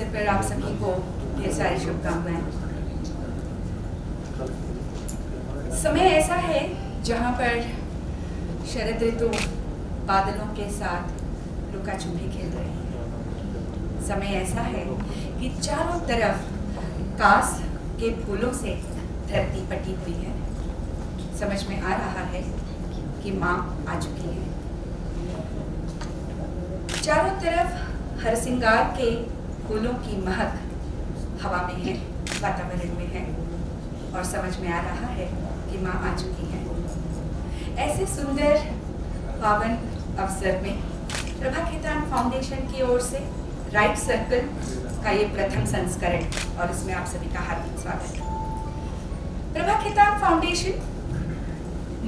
अवसर पर आप सभी को ढेर सारी शुभकामनाएं। समय ऐसा है जहां पर शरद ऋतु बादलों के साथ लुका छुपी खेल रही है। समय ऐसा है कि चारों तरफ कास के फूलों से धरती पटी हुई है। समझ में आ रहा है कि माँ आ चुकी है। चारों तरफ हर सिंगार के फूलों की महक हवा में है, वातावरण में है, और समझ में आ रहा है कि माँ आ चुकी है। ऐसे सुंदर पावन अवसर में प्रभा खेतान फाउंडेशन की ओर से राइट सर्कल का ये प्रथम संस्करण, और इसमें आप सभी का हार्दिक स्वागत है। प्रभा खेतान फाउंडेशन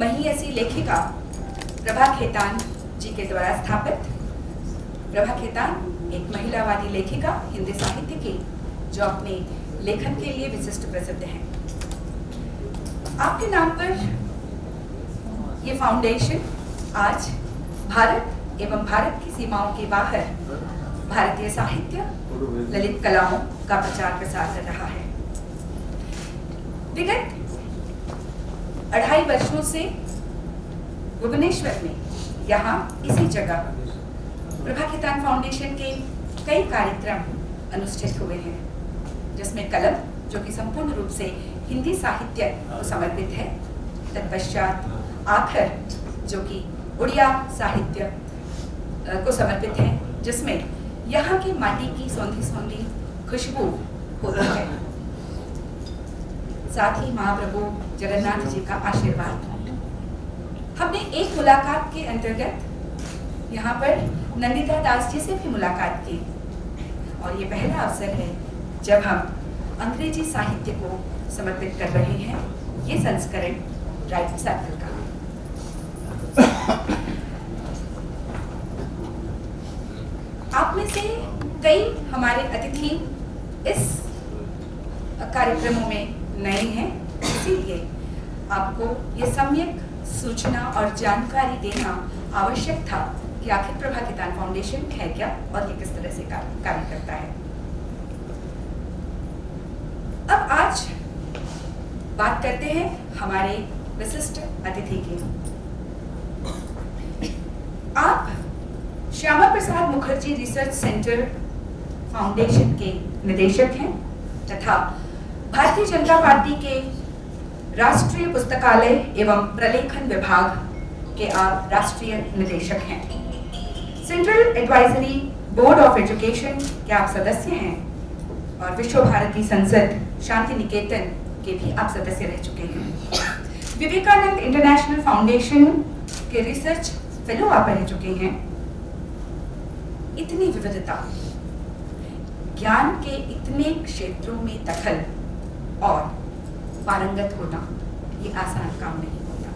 महियसी लेखिका प्रभा खेतान जी के द्वारा स्थापित। प्रभा खेतान एक महिलावादी लेखिका हिंदी साहित्य की, जो अपने लेखन के लिए विशिष्ट प्रसिद्ध है। आपके नाम पर ये फाउंडेशन आज भारत एवं भारत की सीमाओं के बाहर भारतीय साहित्य, ललित कलाओं का प्रचार प्रसार कर रहा है। विगत 2.5 वर्षों से भुवनेश्वर में, यहाँ इसी जगह प्रभा खेतान फाउंडेशन के कई कार्यक्रम अनुष्ठित हुए हैं, जिसमें कलम, जो कि संपूर्ण रूप से हिंदी साहित्य को समर्पित है, तत्पश्चात आखर, जो कि उड़िया साहित्य को समर्पित है, जिसमें यहाँ की माटी की सौंधी सौंधी खुशबू होती है, साथ ही महाप्रभु जगन्नाथ जी का आशीर्वाद। हमने एक मुलाकात के अंतर्गत यहाँ पर नंदिता दास जी से भी मुलाकात की, और ये पहला अवसर है जब हम अंग्रेजी साहित्य को समर्पित कर रहे हैं ये संस्करण राइट सर्कल का। आप में से कई हमारे अतिथि इस कार्यक्रमों में नए हैं, इसीलिए आपको ये सम्यक सूचना और जानकारी देना आवश्यक था कि आखिर प्रभा खेतान फाउंडेशन है क्या और ये किस तरह से कार्य करता है। अब आज बात करते हैं हमारे विशिष्ट अतिथि की। आप Shyama Prasad Mukherjee research centre foundation के निदेशक हैं तथा भारतीय जनता पार्टी के राष्ट्रीय पुस्तकालय एवं प्रलेखन विभाग के आप राष्ट्रीय निदेशक हैं। Central advisory board of education के आप सदस्य हैं, और विश्व भारती संसद शांति निकेतन के भी आप सदस्य रह चुके हैं। विवेकानंद इंटरनेशनल फाउंडेशन के रिसर्च फेलो आप रह चुके हैं। इतनी विविधता, ज्ञान के इतने क्षेत्रों में दखल और पारंगत होना ये आसान काम नहीं होता।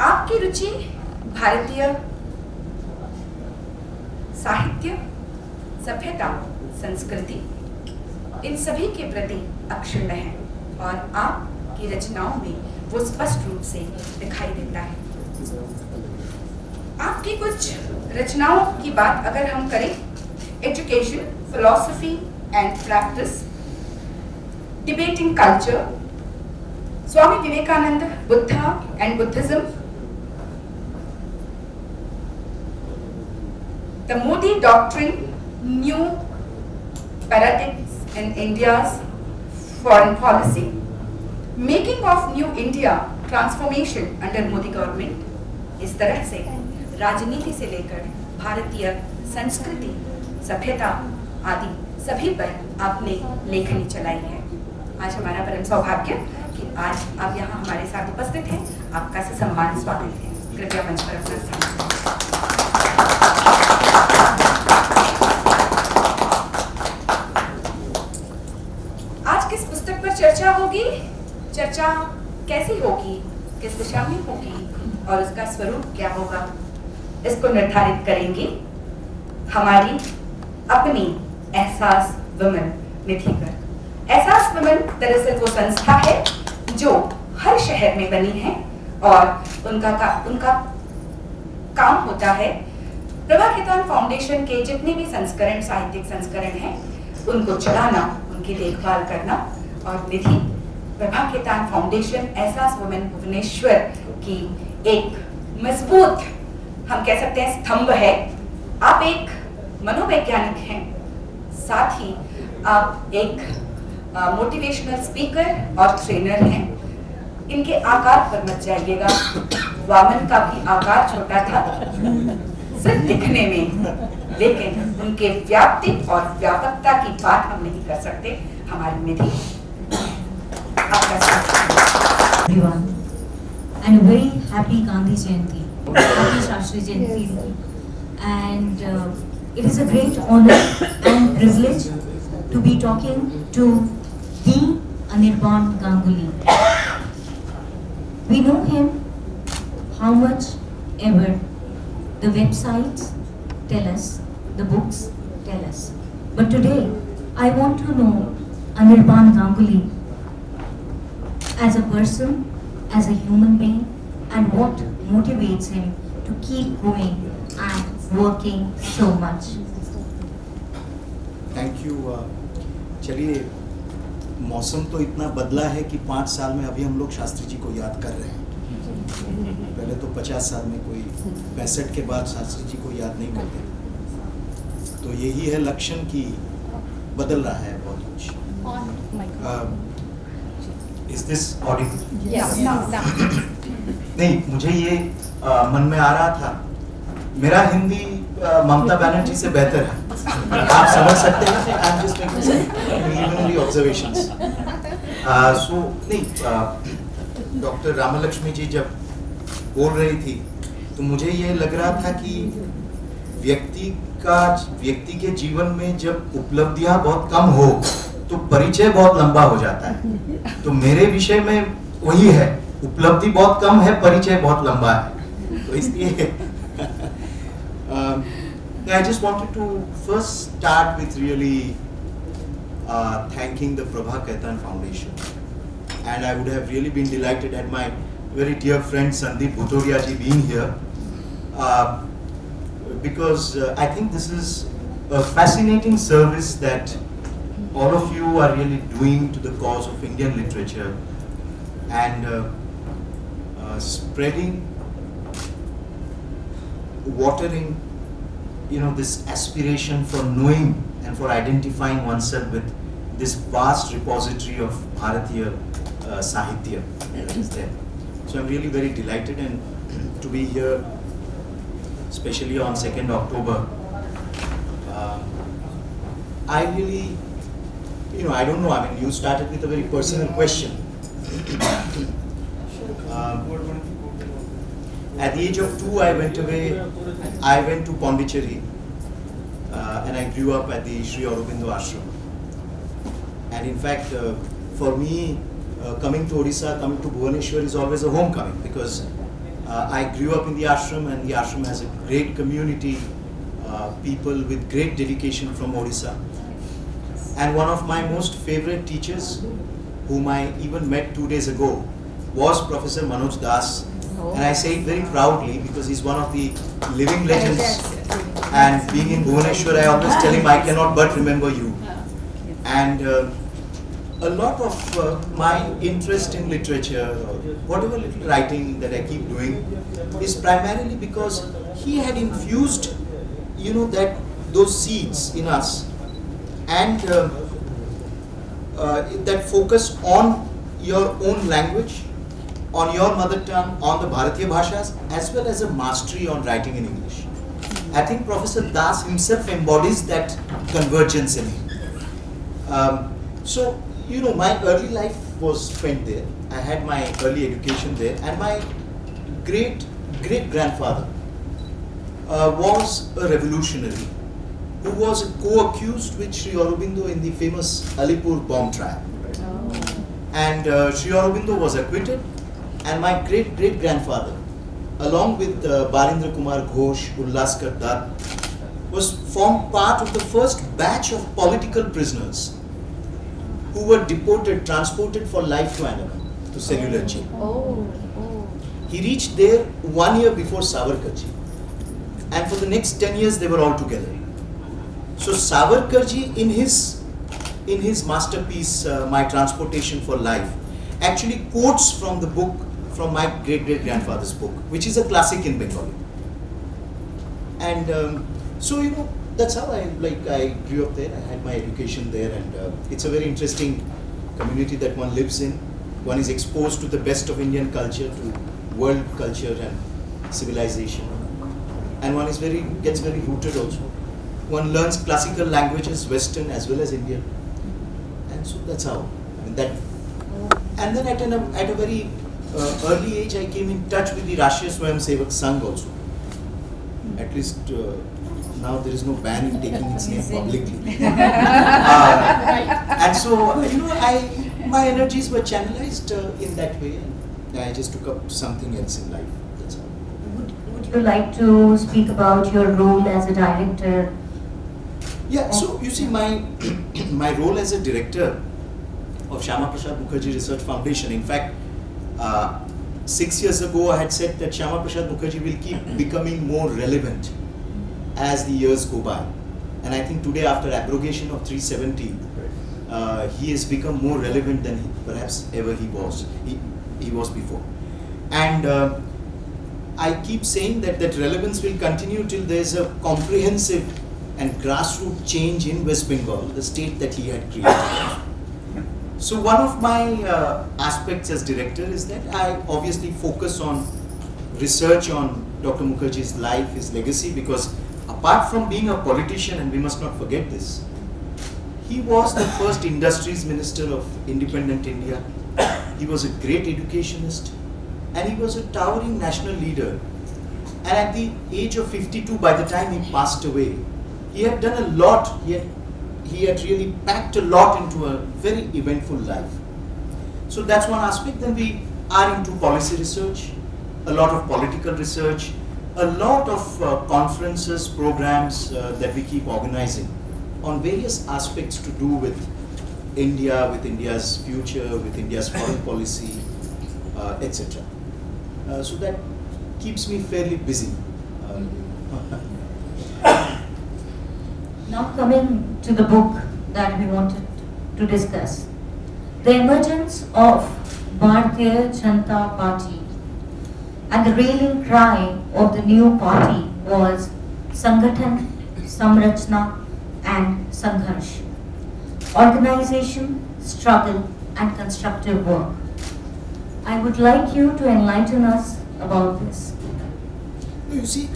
आपकी रुचि भारतीय साहित्य, सभ्यता, संस्कृति, इन सभी के प्रति अक्षुण्ण है, और आपकी रचनाओं में वो स्पष्ट रूप से दिखाई देता है। आपकी कुछ रचनाओं की बात अगर हम करें, education, philosophy and practice, debating culture, Swami Vivekananda, Buddha and Buddhism, the Modi doctrine, new paradigms in India's foreign policy, making of new India, transformation under Modi government, इस तरह से राजनीति से लेकर भारतीय संस्कृति, सभ्यता आदि सभी पर आपने लेखनी चलाई है। आज हमारा परम सौभाग्य कि आज आप यहाँ हमारे साथ उपस्थित हैं। आपका सम्मान स्वागत है। कृपया मंच पर अपना स्थान लें। चर्चा होगी, चर्चा कैसी होगी, किस दिशा में होगी और उसका स्वरूप क्या होगा, इसको निर्धारित करेंगे हमारी अपनी एहसास वुमन निधिकर। एहसास वुमन दरअसल वो संस्था है जो हर शहर में बनी है, और उनका काम होता है प्रभा खेतान फाउंडेशन के जितने भी संस्करण, साहित्यिक संस्करण हैं, उनको चलाना, उनकी देखभाल करना और निधि प्रभा खेतान फाउंडेशन एहसास वुमेन भुवनेश्वर की एक मजबूत, हम कह सकते हैं, स्तंभ है। आप एक मनोवैज्ञानिक हैं, साथ ही आप एक मोटिवेशनल स्पीकर और ट्रेनर हैं। इनके आकार पर मत जाइएगा, वामन का भी आकार छोटा था सिर्फ दिखने में, लेकिन उनके व्याप्ति और व्यापकता की बात हम नहीं कर सकते। हमारी निधि everyone and a very happy Gandhi Jayanti, happy Shastri Jayanti, and it is a great honor and privilege to be talking to the Anirban Ganguly. We know him how much ever the websites tell us, the books tell us. But today I want to know Anirban Ganguly as a person, as a human being, and what motivates him to keep going and working so much. Thank you. चलिए, मौसम तो इतना बदला है कि 5 साल में अभी हम लोग शास्त्री जी को याद कर रहे हैं। पहले तो 50 साल में कोई 65 के बाद शास्त्री जी को याद नहीं करते। तो यही है लक्षण कि बदल रहा है बहुत कुछ। Is this audible? Yes. नहीं, मुझे ये मन में आ रहा था, मेरा हिंदी ममता बनर्जी से बेहतर है। आप समझ सकते हैं। I'm just making some preliminary observations. So नहीं, डॉक्टर रामलक्ष्मी जी जब बोल रही थी तो मुझे ये लग रहा था कि व्यक्ति के जीवन में जब उपलब्धियां बहुत कम हो तो परिचय बहुत लंबा हो जाता है। तो मेरे विषय में वही है, उपलब्धि बहुत कम है, परिचय बहुत लंबा है। तो इसलिए I just wanted to first start with really thanking the Prabha Khaitan Foundation, and I would have really been delighted had my very dear friend Sandeep Bhutoria ji being here, because I think this is a fascinating service that all of you are really doing to the cause of Indian literature, and spreading, watering, this aspiration for knowing and for identifying oneself with this vast repository of Bharatiya Sahitya that is there. So I'm really very delighted and to be here, especially on 2nd October. I really, I don't know, I mean, you started with a very personal question. At the age of 2, I went to Pondicherry, and I grew up at the Sri Aurobindo Ashram. And in fact, for me, coming to Odisha, coming to Bhubaneswar is always a homecoming, because I grew up in the ashram, and the ashram has a great community, people with great dedication from Odisha. And one of my most favorite teachers, whom I even met 2 days ago, was Professor Manoj Das. And I say it very proudly because he's one of the living legends. And being in Bhubaneswar, I always tell him, I cannot but remember you. And a lot of my interest in literature, or whatever little writing that I keep doing, is primarily because he had infused, those seeds in us, and that focus on your own language, on your mother tongue, on the Bharatiya Bhashas, as well as a mastery on writing in English. I think Professor Das himself embodies that convergence in him. So, my early life was spent there. I had my early education there, and my great-grandfather was a revolutionary who was co-accused with Sri Aurobindo in the famous Alipur bomb trial. And Sri Aurobindo was acquitted, and my great-great-grandfather, along with Balendra Kumar Ghosh, Ullaskar Dutt, formed part of the first batch of political prisoners who were transported for life to Anirban, to cellular jail. He reached there 1 year before Savarkarji. and for the next 10 years they were all together. So Savarkarji in his masterpiece, My Transportation for Life, actually quotes from the book, from my great-great-grandfather's book, which is a classic in Bengali. And so, you know, that's how I grew up there. I had my education there, and it's a very interesting community that one lives in. One is exposed to the best of Indian culture, to world culture and civilization, and one is gets very rooted also. One learns classical languages, Western as well as Indian, and so that's how. I mean that. And then at a very early age, I came in touch with the Rashtriya Swayamsevak Sangh also. At least now there is no ban in taking its name publicly. And so, you know, my energies were channelized in that way, and I just took up something else in life. That's all. Would you like to speak about your role as a director? Yeah, so you see, my role as a director of Shyama Prasad Mukherjee Research Foundation, in fact, 6 years ago I had said that Shyama Prasad Mukherjee will keep becoming more relevant as the years go by. And I think today, after abrogation of 370, he has become more relevant than perhaps ever he was before. And I keep saying that relevance will continue till there is a comprehensive and grassroots change in West Bengal, the state that he had created. So one of my aspects as director is that I obviously focus on research on Dr. Mukherjee's life, his legacy, because apart from being a politician, and we must not forget this, he was the first industries minister of independent India. He was a great educationist, and he was a towering national leader. And at the age of 52, by the time he passed away, he had done a lot. He had really packed a lot into a very eventful life. So that's one aspect. Then we are into policy research, a lot of political research, a lot of conferences, programs that we keep organizing on various aspects to do with India, with India's future, with India's foreign policy, etc. So that keeps me fairly busy. Now coming to the book that we wanted to discuss. The emergence of Bharatiya Janata Party and the rallying cry of the new party was Sangathan, Samrachna and Sangharsh. Organization, struggle and constructive work. I would like you to enlighten us about this. You see,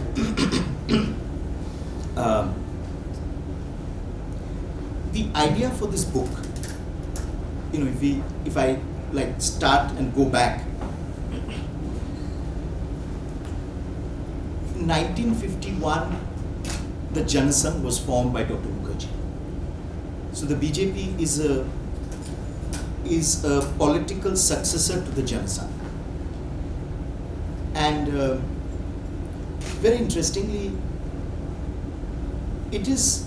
the idea for this book, you know, if I like start and go back, in 1951, the Janasangh was formed by Dr. Mukherjee. So the BJP is a political successor to the Janasangh. And very interestingly, it was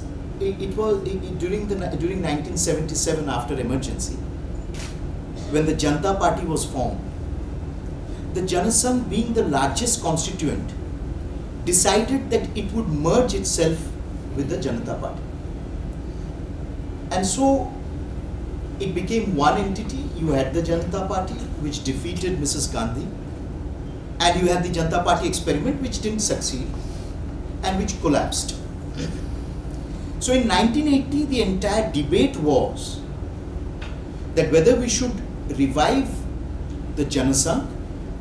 during 1977, after emergency, when the Janata Party was formed. The Janasangh, being the largest constituent, decided that it would merge itself with the Janata Party. And so it became one entity. You had the Janata Party, which defeated Mrs. Gandhi, and you had the Janata Party experiment, which didn't succeed and which collapsed. So in 1980, the entire debate was that whether we should revive the Janasangh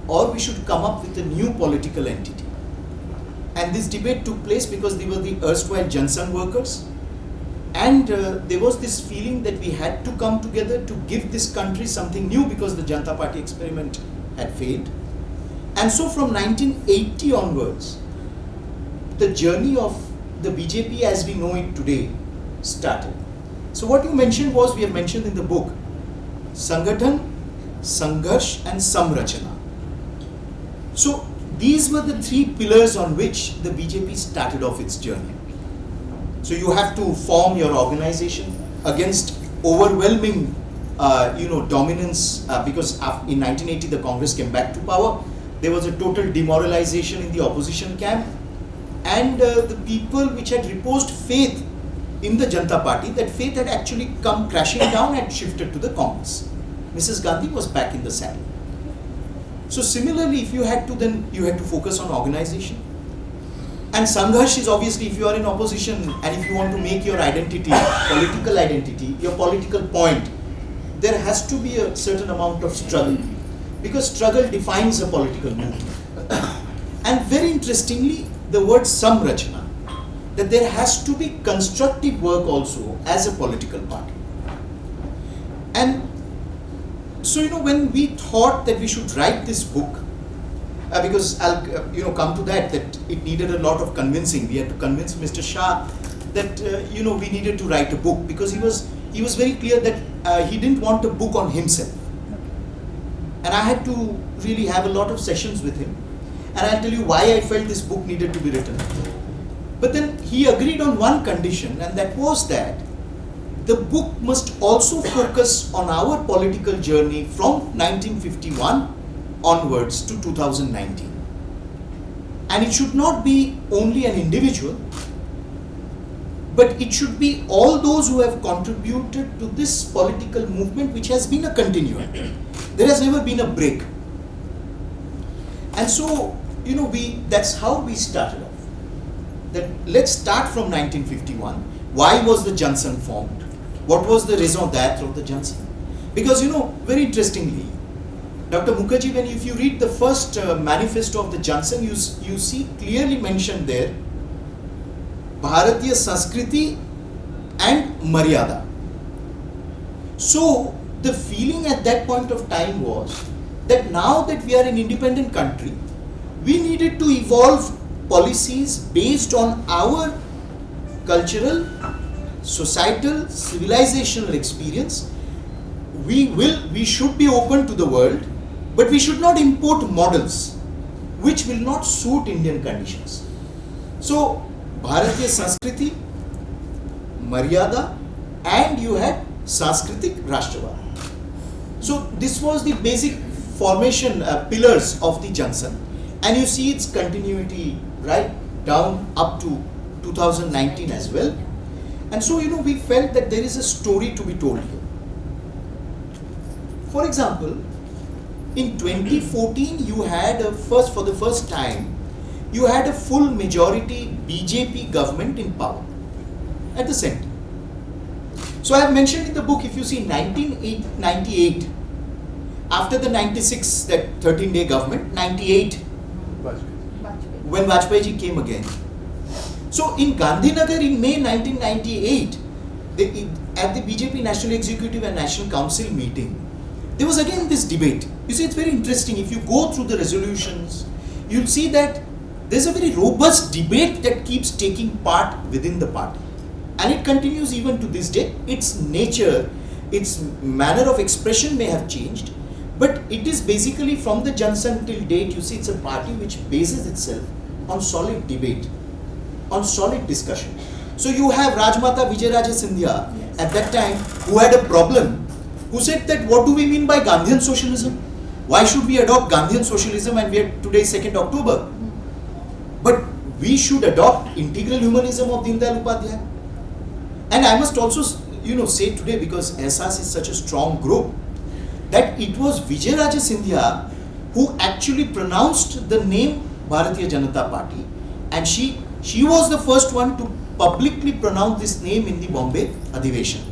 or we should come up with a new political entity. And this debate took place because they were the erstwhile Janasangh workers, and there was this feeling that we had to come together to give this country something new because the Janata Party experiment had failed. And so from 1980 onwards, the journey of the BJP as we know it today started. So what you mentioned was, we have mentioned in the book, Sangathan, Sangharsh and Samrachana. So these were the three pillars on which the BJP started off its journey. So you have to form your organization against overwhelming dominance, because in 1980 the Congress came back to power. There was a total demoralization in the opposition camp, and the people which had reposed faith in the Janata Party, that faith had actually come crashing down and shifted to the Congress. Mrs. Gandhi was back in the saddle. So similarly, if you had to, then you had to focus on organization. And Sangharsh is obviously, if you are in opposition and if you want to make your identity, political identity, your political point, there has to be a certain amount of struggle, because struggle defines a political movement. And very interestingly, the word samrachana, that there has to be constructive work also as a political party. And so, you know, when we thought that we should write this book, because I'll come to that it needed a lot of convincing. We had to convince Mr. Shah that we needed to write a book, because he was very clear that he didn't want a book on himself. And I had to really have a lot of sessions with him, and I'll tell you why I felt this book needed to be written. But then he agreed on one condition, and that was that the book must also focus on our political journey from 1951 onwards to 2019. And it should not be only an individual, but it should be all those who have contributed to this political movement, which has been a continuum. There has never been a break. And so, that's how we started off. That let's start from 1951. Why was the Jansan formed? What was the raison d'etre of the Jansan? Because, very interestingly, Dr. Mukherjee, if you read the first manifesto of the Jansan, you see clearly mentioned there Bharatiya Sanskriti and Maryada. So the feeling at that point of time was that now that we are an independent country, we needed to evolve policies based on our cultural, societal, civilizational experience. We should be open to the world, but we should not import models which will not suit Indian conditions. So, Bharatiya Sanskriti, Maryada, and you had Sanskritik Rashtravad. So, this was the basic formation pillars of the Jansan, and you see its continuity right down up to 2019 as well. And so, we felt that there is a story to be told here. For example, in 2014, you had for the first time, you had a full majority BJP government in power at the center. So I have mentioned in the book, if you see 1998, after the 96, that 13-day government, 98, when Vajpayee ji came again. So in Gandhinagar in May 1998, at the BJP National Executive and National Council meeting, there was again this debate. You see, it's very interesting. If you go through the resolutions, you'll see that there's a very robust debate that keeps taking part within the party. And it continues even to this day. Its nature, its manner of expression may have changed, but it is basically from the Jansan till date, you see, it's a party which bases itself on solid debate, on solid discussion. So you have Rajmata Vijayaraje Scindia at that time, who had a problem, who said that what do we mean by Gandhian socialism? Why should we adopt Gandhian socialism, and we are today 2nd October? But we should adopt integral humanism of Deen Dayal Upadhyaya. And I must also say today, because Ehsas is such a strong group, that it was Vijayaraje Scindia who actually pronounced the name Bharatiya Janata Party, and she was the first one to publicly pronounce this name in the Bombay Adhiveshan.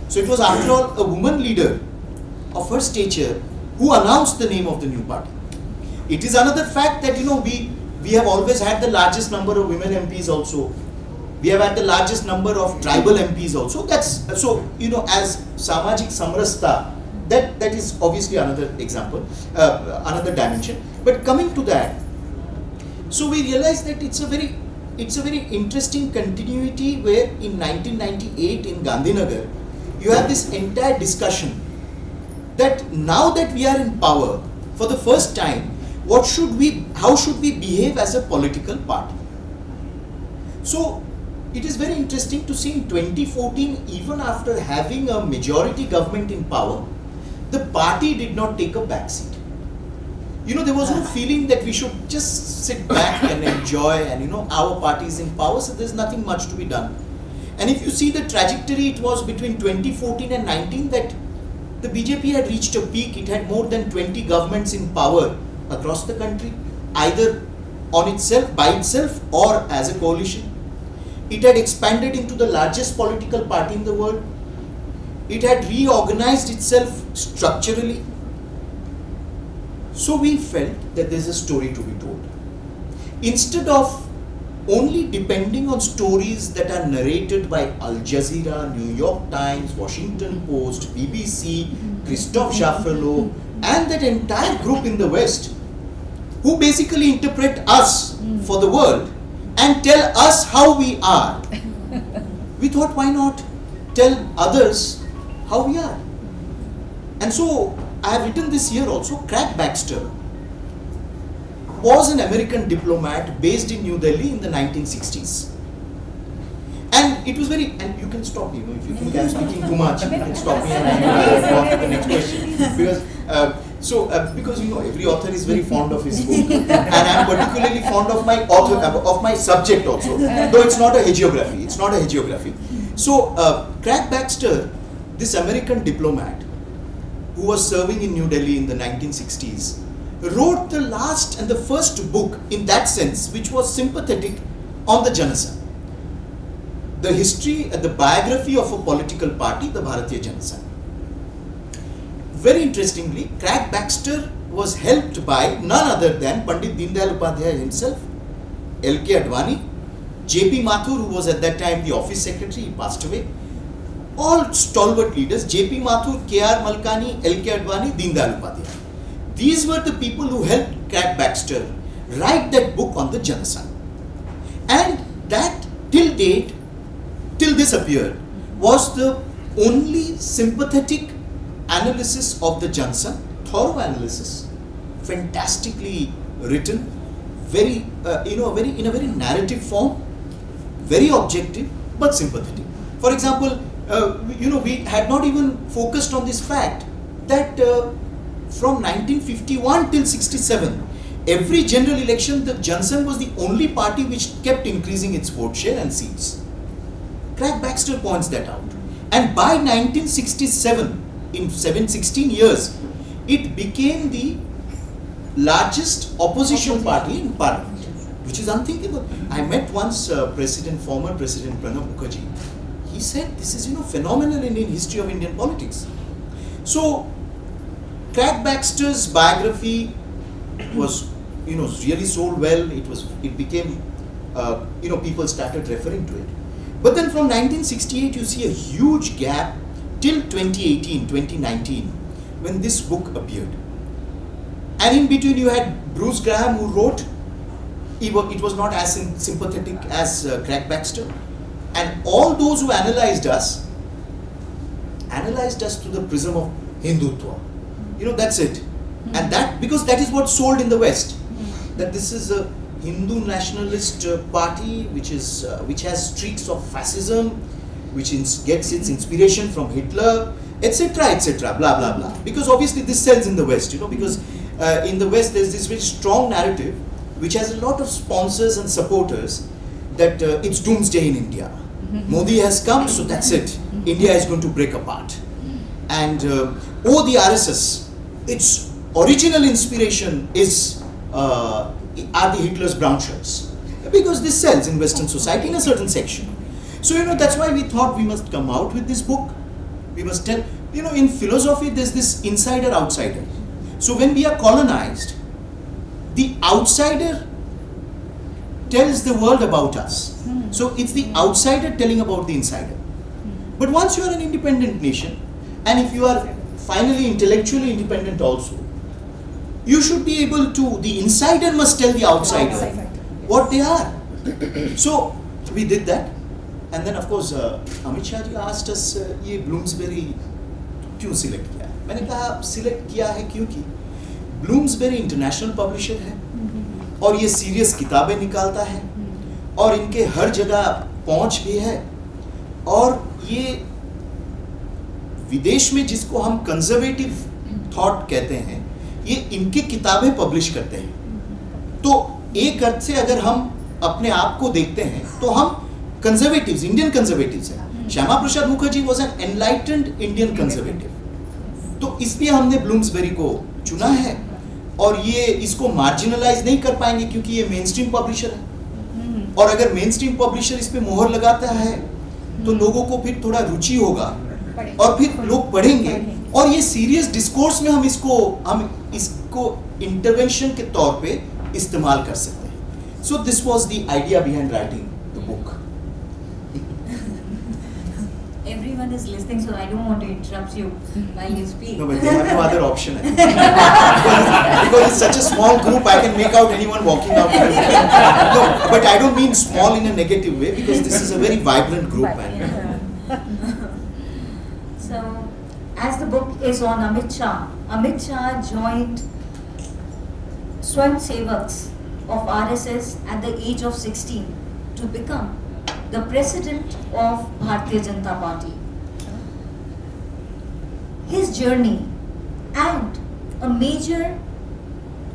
So it was, after all, a woman leader of her stature who announced the name of the new party. It is another fact that we have always had the largest number of women MPs also. We have had the largest number of tribal MPs also. That's so, as Samajik Samrasta, that is obviously another example, another dimension. But coming to that, so we realize that it's a very interesting continuity, where in 1998 in Gandhinagar, you have this entire discussion that now that we are in power, for the first time, how should we behave as a political party? So it is very interesting to see in 2014, even after having a majority government in power, the party did not take a backseat. there was no feeling that we should just sit back and enjoy and our party is in power, so there's nothing much to be done. And if you see the trajectory, it was between 2014 and 19 that the BJP had reached a peak. It had more than 20 governments in power across the country, either on itself, by itself, or as a coalition. It had expanded into the largest political party in the world. It had reorganized itself structurally. So we felt that there's a story to be told. Instead of only depending on stories that are narrated by Al Jazeera, New York Times, Washington Post, BBC, Christophe Jaffrelot, and that entire group in the West, who basically interpret us for the world and tell us how we are, we thought, why not tell others how we are? And so I have written this year also. Craig Baxter was an American diplomat based in New Delhi in the 1960s. And it was very, and you can stop me, if you think I'm speaking too much, you can stop me and go on to the next question. Because every author is very fond of his book, and I'm particularly fond of my author, of my subject also, though it's not a hagiography. So Craig Baxter, this American diplomat who was serving in New Delhi in the 1960s, wrote the last and the first book in that sense, which was sympathetic on the Janasangh. The history, the biography of a political party, the Bharatiya Janasangh. Very interestingly, Craig Baxter was helped by none other than Pandit Deendayal Upadhyaya himself, L.K. Advani, J.P. Mathur, who was at that time the office secretary, he passed away. All stalwart leaders, J.P. Mathur, K.R. Malkani, L.K. Advani, Deendayal Upadhyaya. These were the people who helped Craig Baxter write that book on the Janasangh. And that, till date, till this appeared, was the only sympathetic analysis of the Janasangh, thorough analysis, fantastically written, very, in a very narrative form, very objective, but sympathetic. For example, we had not even focused on this fact that from 1951 till 67, every general election, the Janasangh was the only party which kept increasing its vote share and seats. Craig Baxter points that out. And by 1967, in 16 years, it became the largest opposition party in parliament, which is unthinkable. I met once former President Pranab Mukherjee. He said this is phenomenal in history of Indian politics. So Craig Baxter's biography was really sold well. It became people started referring to it. But then from 1968 you see a huge gap till 2019 when this book appeared. And in between you had Bruce Graham, who wrote, it was not as sympathetic as Craig Baxter. And all those who analyzed us through the prism of Hindutva. That's it. And that, because that is what sold in the West, that this is a Hindu nationalist party which has streaks of fascism, which gets its inspiration from Hitler, etc., blah blah blah. Because obviously this sells in the West, because in the West there's this very strong narrative which has a lot of sponsors and supporters that it's doomsday in India. Modi has come, so that's it. India is going to break apart. And the RSS, its original inspiration are the Hitler's brown shirts, because this sells in Western society in a certain section. So that's why we thought we must come out with this book. We must tell, in philosophy there's this insider outsider. So when we are colonized, the outsider tells the world about us. So it's the outsider telling about the insider. But once you are an independent nation, and if you are finally intellectually independent also, you should be able to, the insider must tell the outsider what they are. So we did that. And then of course Amit Shah ji asked us, ये Bloomsbury क्यों select किया है? मैंने कहा select किया है क्योंकि Bloomsbury international publisher है और ये सीरियस किताबें निकालता है और इनके हर जगह पहुंच भी है और ये विदेश में जिसको हम कंजर्वेटिव थॉट कहते हैं, ये इनके किताबें पब्लिश करते हैं. तो एक अर्थ से अगर हम अपने आप को देखते हैं तो हम कंजर्वेटिव्स, इंडियन कंजर्वेटिव्स हैं. Shyama Prasad Mukherjee was an enlightened Indian conservative. तो इसलिए हमने ब्लूम्सबेरी को चुना है और ये इसको मार्जिनलाइज नहीं कर पाएंगे क्योंकि ये मेन स्ट्रीम पब्लिशर है. और अगर मेन स्ट्रीम पब्लिशर इस पे मोहर लगाता है तो लोगों को फिर थोड़ा रुचि होगा और फिर लोग पढ़ेंगे और ये सीरियस डिस्कोर्स में हम इसको इंटरवेंशन के तौर पे इस्तेमाल कर सकते हैं. So this was the idea behind writing the book. Everyone is listening, so I don't want to interrupt you while you speak. No, but they have no other option. I think. because it's such a small group, I can make out anyone walking out. No, but I don't mean small in a negative way because this is a very vibrant group. So, as the book is on Amit Shah joined Swayam Sevaks of RSS at the age of 16 to become the president of Bharatiya Janata Party. His journey and a major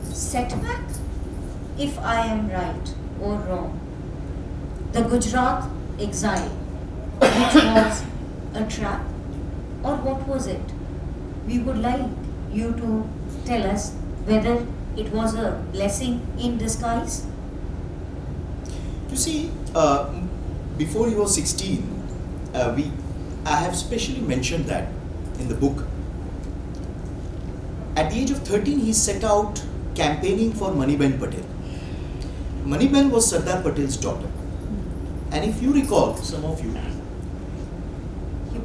setback, if I am right or wrong, the Gujarat exile, which was a trap, or what was it? We would like you to tell us whether it was a blessing in disguise. You see, before he was 16, I have specially mentioned that in the book. At the age of 13, he set out campaigning for Maniben Patel. Maniben was Sardar Patel's daughter. And if you recall, some of you,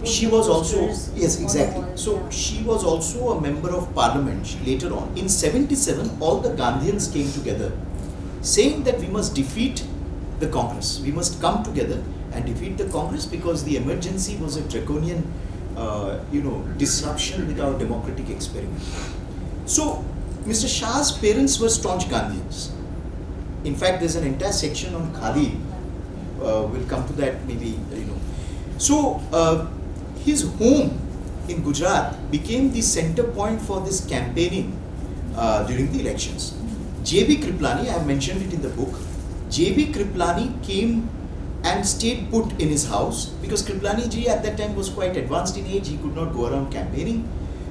she was also, yes, exactly. So she was also a member of parliament later on. In 77, all the Gandhians came together saying that we must defeat the Congress. We must come together and defeat the Congress because the emergency was a draconian, disruption with our democratic experiment. So, Mr. Shah's parents were staunch Gandhians. In fact, there's an entire section on Khadi. We'll come to that maybe, So, his home in Gujarat became the center point for this campaigning during the elections. J.B. Kriplani, I have mentioned it in the book, J.B. Kriplani came and stayed put in his house because Kriplani ji at that time was quite advanced in age. He could not go around campaigning.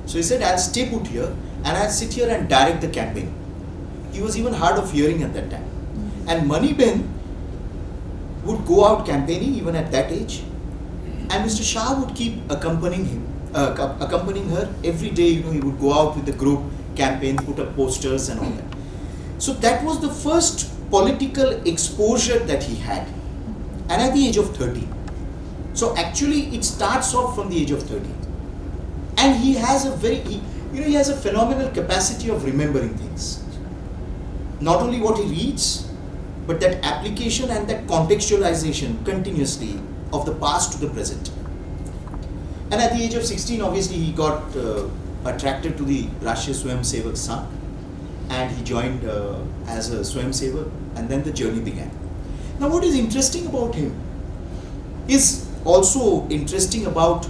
So he said, I'll stay put here and I'll sit here and direct the campaign. He was even hard of hearing at that time. And Maniben would go out campaigning even at that age. And Mr. Shah would keep accompanying her every day. He would go out with the group, campaign, put up posters and all that. So that was the first political exposure that he had, and at the age of 13. So actually it starts off from the age of 13, and he has he has a phenomenal capacity of remembering things. Not only what he reads, but that application and that contextualization continuously of the past to the present. And at the age of 16, obviously he got attracted to the Rashtriya Swayam Sevak Sangh, and he joined as a Swayam Sevak, and then the journey began. Now what is interesting about him is also interesting about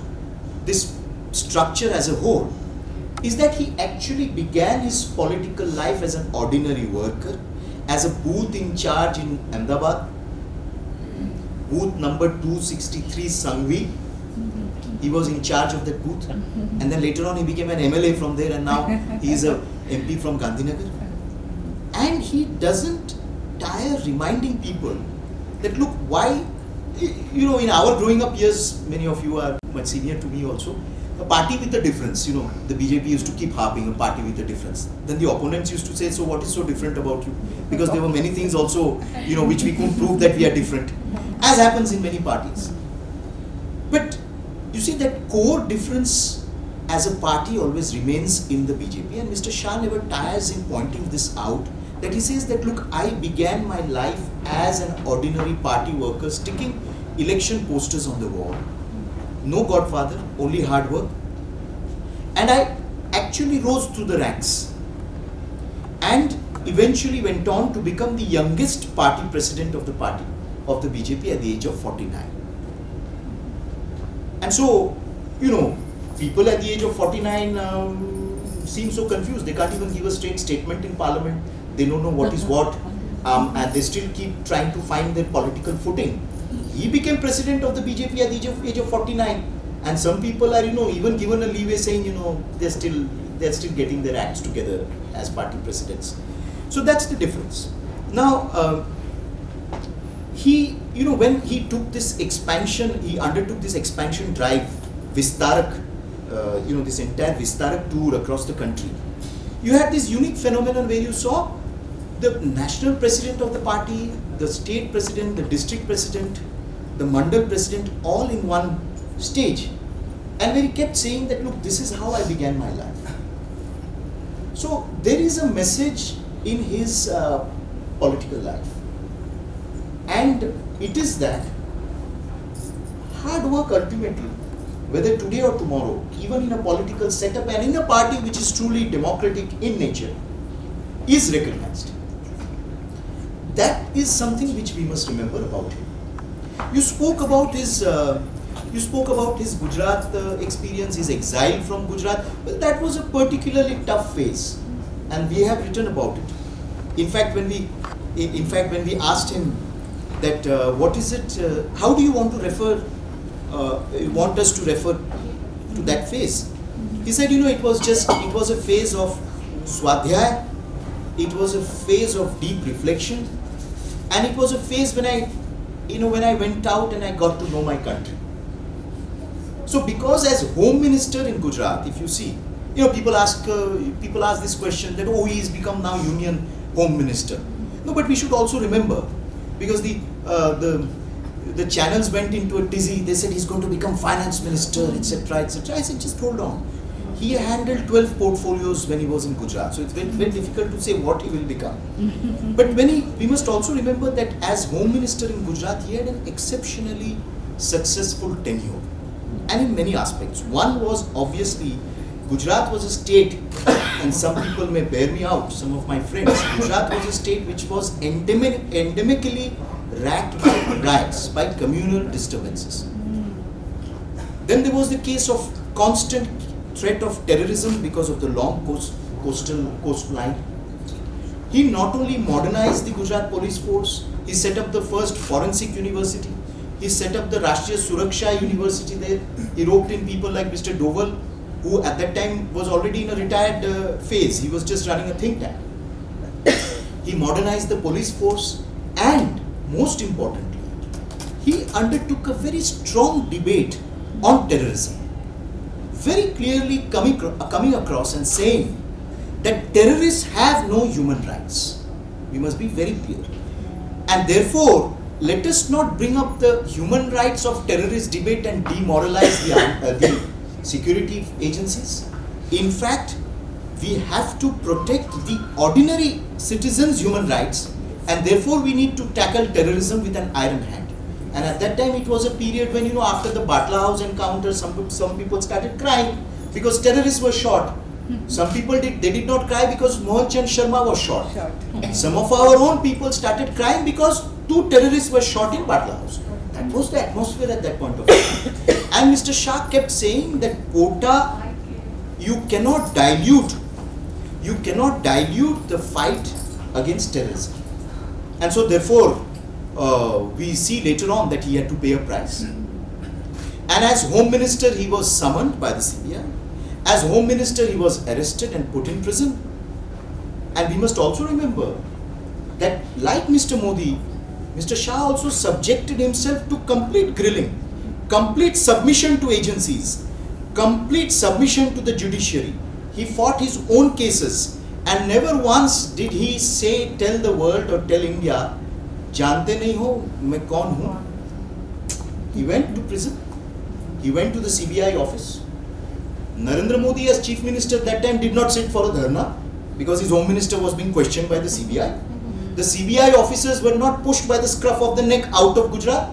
this structure as a whole, is that he actually began his political life as an ordinary worker, as a booth in charge in Ahmedabad, booth number 263 Sangvi. He was in charge of that booth, and then later on he became an MLA from there, and now he is a MP from Gandhinagar. And he doesn't tire reminding people that look, why, in our growing up years, many of you are much senior to me also, a party with a difference, the BJP used to keep harping, a party with a difference. Then the opponents used to say, so what is so different about you? Because there were many things also, which we couldn't prove that we are different, as happens in many parties. But you see, that core difference as a party always remains in the BJP, and Mr. Shah never tires in pointing this out, that he says that look, I began my life as an ordinary party worker sticking election posters on the wall. No godfather, only hard work. And I actually rose through the ranks and eventually went on to become the youngest party president of the party, of the BJP, at the age of 49. And so, people at the age of 49 seem so confused. They can't even give a straight statement in parliament. They don't know what is what, and they still keep trying to find their political footing. He became president of the BJP at the age of 49, and some people are, even given a leeway, saying, they're still getting their acts together as party presidents. So that's the difference. Now, when he took this expansion, he undertook this expansion drive, Vistarak, this entire Vistarak tour across the country. You had this unique phenomenon where you saw the national president of the party, the state president, the district president, the mandal president, all in one stage. And where he kept saying that, look, this is how I began my life. So there is a message in his political life. And it is that hard work ultimately, whether today or tomorrow, even in a political setup and in a party which is truly democratic in nature, is recognized. That is something which we must remember about him. You spoke about his Gujarat experience, his exile from Gujarat. Well, that was a particularly tough phase, and we have written about it. In fact, when we asked him that what is it, how do you want to refer, want us to refer to that phase? He said, it was a phase of swadhyaya, it was a phase of deep reflection, and it was a phase when I went out and I got to know my country. So because as Home Minister in Gujarat, if you see, people ask this question that, oh, he's become now Union Home Minister. No, but we should also remember, because the channels went into a tizzy. They said he's going to become Finance Minister, etc., etc. I said, just hold on. He handled 12 portfolios when he was in Gujarat, so it's very, very difficult to say what he will become. But we must also remember that as Home Minister in Gujarat, he had an exceptionally successful tenure, and in many aspects. One was obviously Gujarat was a state, and some people may bear me out, some of my friends. Gujarat was a state which was endemically racked by riots, by communal disturbances. Then there was the case of constant threat of terrorism because of the long coastline. He not only modernized the Gujarat police force, he set up the first forensic university, he set up the Rashtriya Suraksha University there, he roped in people like Mr. Doval, who at that time was already in a retired phase, he was just running a think tank. He modernized the police force, and most importantly, he undertook a very strong debate on terrorism, very clearly coming across and saying that terrorists have no human rights. We must be very clear. And therefore, let us not bring up the human rights of terrorist debate and demoralize the security agencies. In fact, we have to protect the ordinary citizens' human rights, and therefore we need to tackle terrorism with an iron hand. And at that time, it was a period when, after the Batla House encounter, some people started crying because terrorists were shot. Some people did not cry because Mohan Chand Sharma was shot. Some of our own people started crying because 2 terrorists were shot in Batla House. That was the atmosphere at that point of time. And Mr. Shah kept saying that quota, you cannot dilute the fight against terrorism. And so therefore, we see later on that he had to pay a price. And as Home Minister, he was summoned by the CBI. As Home Minister, he was arrested and put in prison. And we must also remember that, like Mr. Modi, Mr. Shah also subjected himself to complete grilling, complete submission to agencies, complete submission to the judiciary. He fought his own cases, and never once did he tell the world or tell India, "Jante nahi ho, main kaun hu." He went to prison. He went to the CBI office. Narendra Modi, as Chief Minister that time, did not sit for a dharna because his Home Minister was being questioned by the CBI. The CBI officers were not pushed by the scruff of the neck out of Gujarat.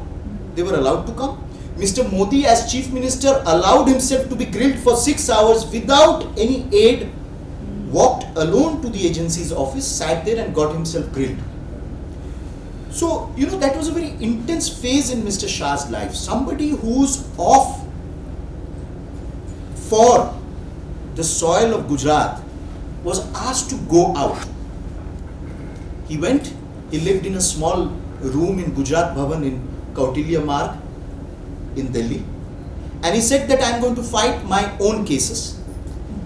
They were allowed to come. Mr. Modi, as Chief Minister, allowed himself to be grilled for 6 hours without any aid, walked alone to the agency's office, sat there and got himself grilled. So, that was a very intense phase in Mr. Shah's life. Somebody who's off for the soil of Gujarat, was asked to go out. He went, he lived in a small room in Gujarat Bhavan in Kautilya Marg in Delhi, and he said that I am going to fight my own cases.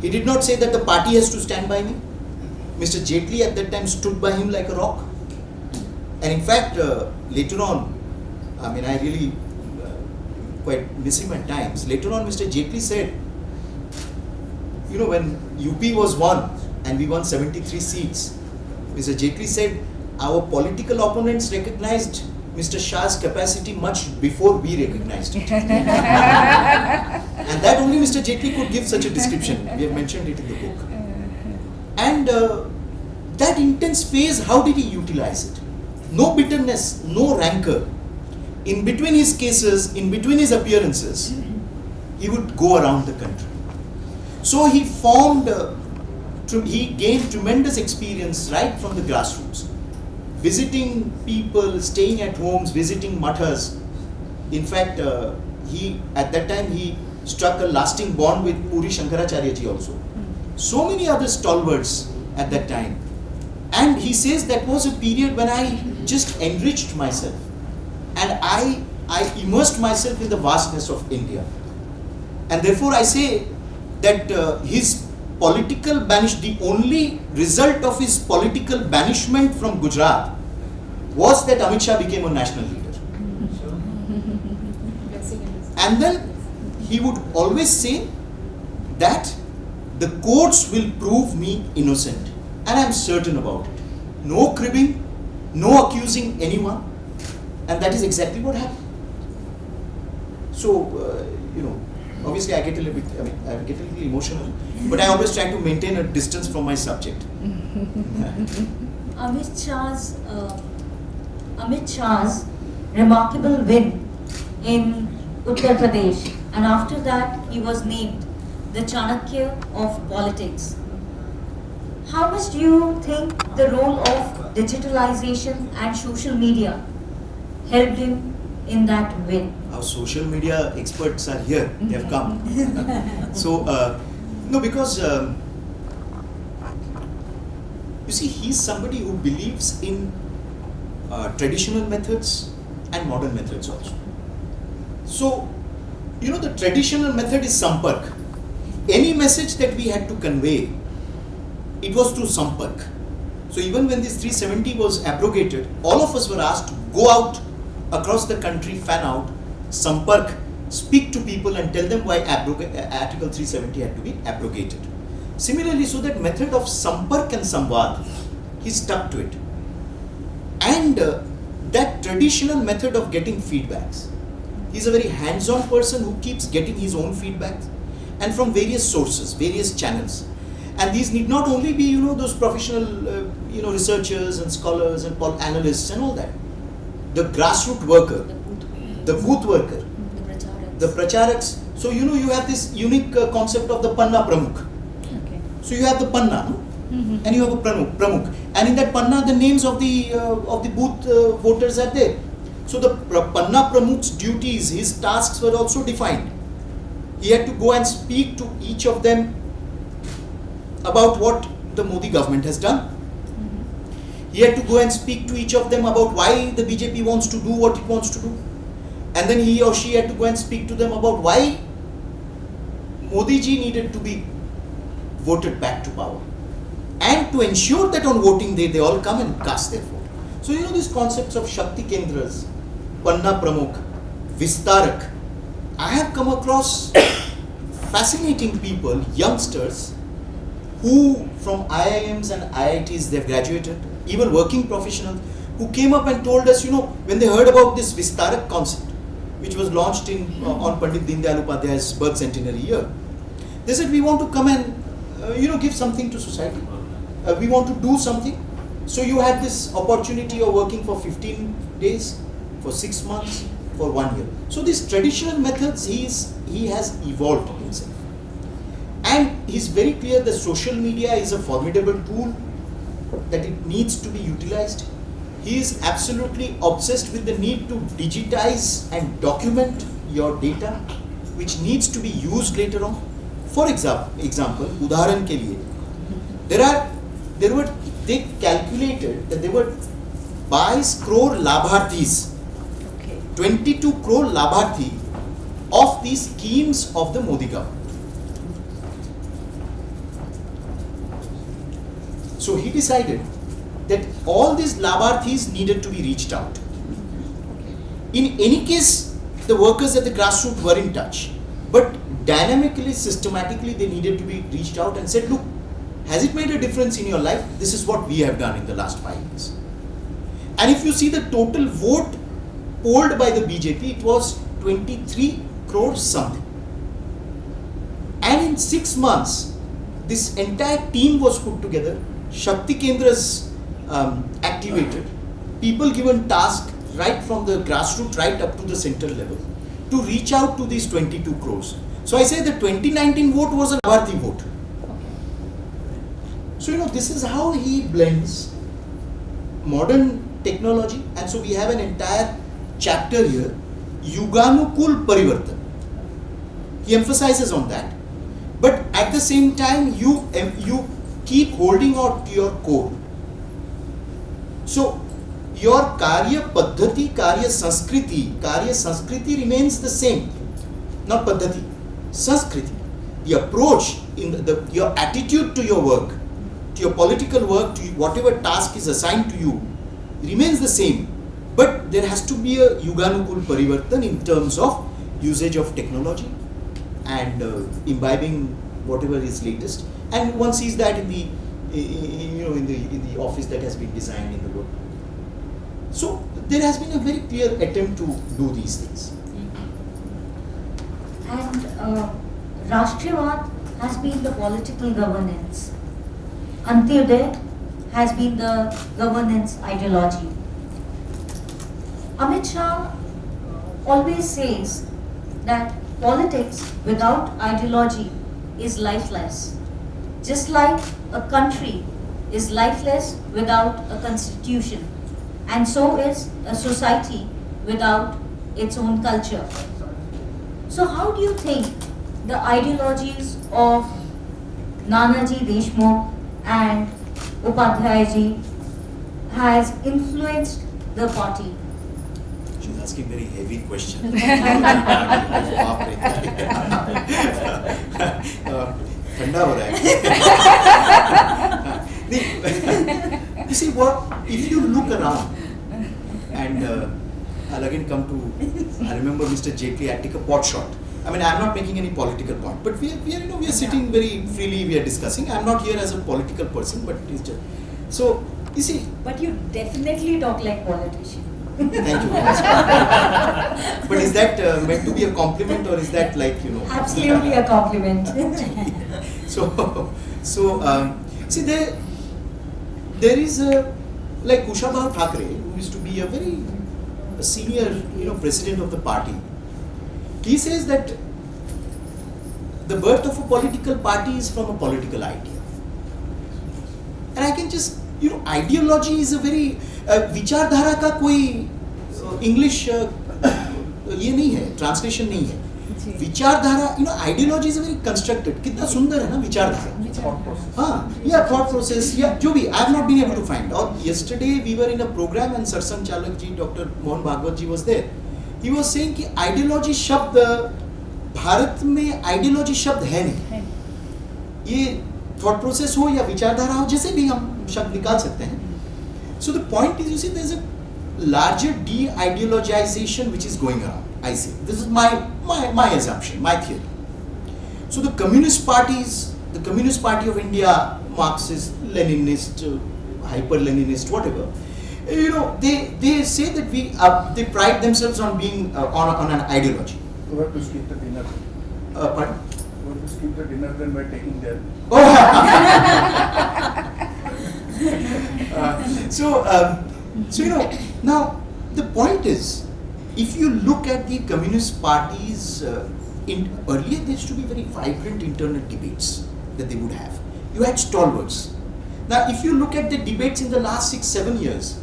He did not say that the party has to stand by me. Mr. Jaitley at that time stood by him like a rock. And in fact, later on, I mean, I really quite miss him at times. Later on, Mr. Jaitley said, you know, when UP was won and we won 73 seats, Mr. Jaitley said, our political opponents recognized Mr. Shah's capacity much before we recognized it. And that only Mr. Jaitley could give such a description. We have mentioned it in the book. And that intense phase, how did he utilize it? No bitterness, no rancor. In between his cases, in between his appearances, he would go around the country. So he formed, he gained tremendous experience right from the grassroots. Visiting people, staying at homes, visiting mathas. In fact, at that time he struck a lasting bond with Puri Shankaracharya ji also. So many other stalwarts at that time. And he says that was a period when I just enriched myself. And I immersed myself in the vastness of India. And therefore I say that his political the only result of his political banishment from Gujarat was that Amit Shah became a national leader. And then he would always say that the courts will prove me innocent. And I am certain about it. No cribbing, no accusing anyone. And that is exactly what happened. So, you know, obviously I get a little bit, I get a little emotional, but I always try to maintain a distance from my subject. Amit Shah's remarkable win in Uttar Pradesh, and after that he was named the Chanakya of politics. How much do you think the role of digitalization and social media helped him in that win? Our social media experts are here, they have come. So, no, because you see, he's somebody who believes in traditional methods and modern methods also. So, you know, the traditional method is sampark. Any message that we had to convey, it was through sampark. So even when this 370 was abrogated, all of us were asked to go out across the country, fan out, sampark, speak to people and tell them why Article 370 had to be abrogated. Similarly, so that method of sampark and samvad, he stuck to it. And that traditional method of getting feedbacks, he's a very hands-on person who keeps getting his own feedbacks and from various sources, various channels. And these need not only be, you know, those professional, you know, researchers and scholars and analysts and all that. The grassroots worker, the booth worker, the pracharaks. So, you know, you have this unique concept of the panna pramukh. Okay. So you have the panna, and you have a pramukh. And in that panna, the names of the booth voters are there. So the panna pramukh's duties, his tasks were also defined. He had to go and speak to each of them about what the Modi government has done. He had to go and speak to each of them about why the BJP wants to do what it wants to do. And then he or she had to go and speak to them about why Modi ji needed to be voted back to power. And to ensure that on voting day they all come and cast their vote. So you know these concepts of Shakti Kendras, Panna Pramukh, Vistarak. I have come across fascinating people, youngsters, who from IIMs and IITs they've graduated, even working professionals, who came up and told us, you know, when they heard about this Vistarak concept, which was launched on Pandit Deendayal Upadhyay's birth centenary year, they said, we want to come and, you know, give something to society. We want to do something. So you had this opportunity of working for 15 days, for 6 months, for 1 year. So these traditional methods, he has evolved himself. And he's very clear that social media is a formidable tool, that it needs to be utilized. He is absolutely obsessed with the need to digitize and document your data, which needs to be used later on. For example, उदाहरण के लिए, they calculated that there were 22 crore लाभार्थीस, 22 crore लाभार्थी of these schemes of the Modi government. So he decided that all these labharthis needed to be reached out. In any case, the workers at the grassroots were in touch, but dynamically, systematically, they needed to be reached out and said, look, has it made a difference in your life? This is what we have done in the last 5 years. And if you see the total vote polled by the BJP, it was 23 crore something. And in 6 months, this entire team was put together, Shakti Kendras activated, people given task right from the grassroots right up to the central level to reach out to these 22 crores. So I say the 2019 vote was a Labharthi vote. So this is how he blends modern technology, and so we have an entire chapter here, Yuganukul Parivartan. He emphasizes on that, but at the same time you keep holding on to your core. So your Karya Paddhati, Karya Sanskriti remains the same, not Paddhati, Sanskriti. The approach, your attitude to your work, to your political work, to whatever task is assigned to you, remains the same. But there has to be a Yuganukul Parivartan in terms of usage of technology and imbibing whatever is latest. And one sees that in the office that has been designed in the work. So there has been a very clear attempt to do these things. And Rashtriyavad has been the political governance. Antyodaya has been the governance ideology. Amit Shah always says that politics without ideology is lifeless. Just like a country is lifeless without a constitution, and so is a society without its own culture. So how do you think the ideologies of Nanaji Deshmukh and Upadhyayji has influenced the party? She's asking very heavy question. ठंडा हो रहा है. You see what? If you look around, and I'll again come to, I remember Mr. Jaitley, I take a pot shot. I mean, I'm not making any political point, but we are sitting very freely, we are discussing. I'm not here as a political person, but it's just, so you see. But you definitely talk like politician. Thank you. But is that meant to be a compliment, or is that like Absolutely a compliment. So see there is like Kushabha Thakre, who used to be a very senior president of the party. He says that the birth of a political party is from a political idea. And I can just, ideology is a very, विचारधारा का कोई English ये नहीं है, translation नहीं है. विचारधारा, ideology is a very constructed. कितना सुंदर है ना विचारधारा. हाँ, yeah, thought process, yeah, जो भी. I have not been able to find. और yesterday we were in a program and Sar Sanchalik ji, Dr. Mohan Bhagwat ji was there. He was saying कि ideology शब्द भारत में ideology शब्द है नहीं. ये thought process हो या विचारधारा हो, जैसे भी हम शब्द निकाल सकते हैं. So the point is, you see, there is a larger de-ideologization which is going around. I say this is my assumption, my theory. So the Communist parties, the Communist Party of India, Marxist, Leninist, hyper-Leninist, whatever, they say that they pride themselves on being on an ideology. You have to skip the dinner. Pardon? You have to skip the dinner then by taking them. So now the point is, if you look at the communist parties, earlier there used to be very vibrant internal debates that they would have. You had stalwarts. Now if you look at the debates in the last 6-7 years,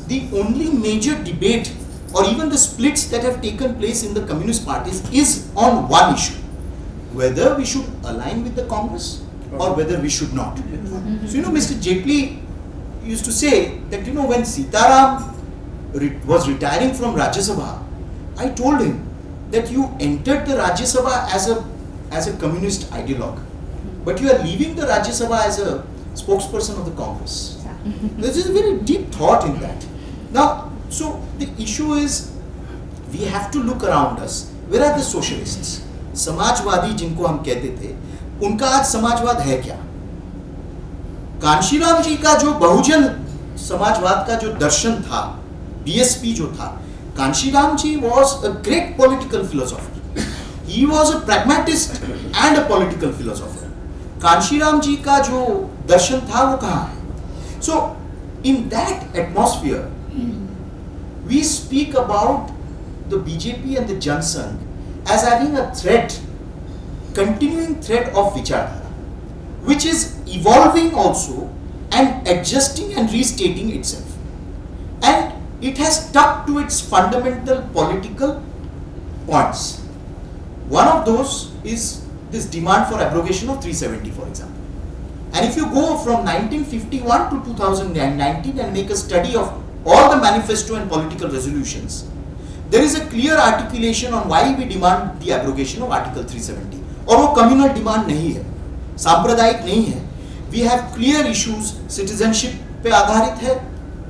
the only major debate or even the splits that have taken place in the communist parties is on one issue. whether we should align with the Congress or whether we should not. So Mr. Jaitley used to say that when Sitaram was retiring from Rajya Sabha, I told him that you entered the Rajya Sabha as a communist ideologue, but you are leaving the Rajya Sabha as a spokesperson of the Congress. There is a very deep thought in that. Now, so the issue is, we have to look around us. Where are the socialists? Samajwadi जिनको हम कहते थे, उनका आज समाजवाद है क्या? कांशीराम जी का जो बहुजन समाजवाद का जो दर्शन था, BSP जो था, कांशीराम जी was a great political philosopher. He was a pragmatist and a political philosopher. Kanshiram जी का जो दर्शन था वो कहाँ है? So in that atmosphere, we speak about the BJP and the Jansanghh as having a thread, continuing thread of Vichardhara, which is evolving also and adjusting and restating itself. And it has stuck to its fundamental political points. One of those is this demand for abrogation of 370, for example. And if you go from 1951 to 2019 and make a study of all the manifesto and political resolutions, there is a clear articulation on why we demand the abrogation of Article 370. और वो communal demand नहीं है, सांप्रदायिक नहीं है. We have clear issues, citizenship पे आधारित है,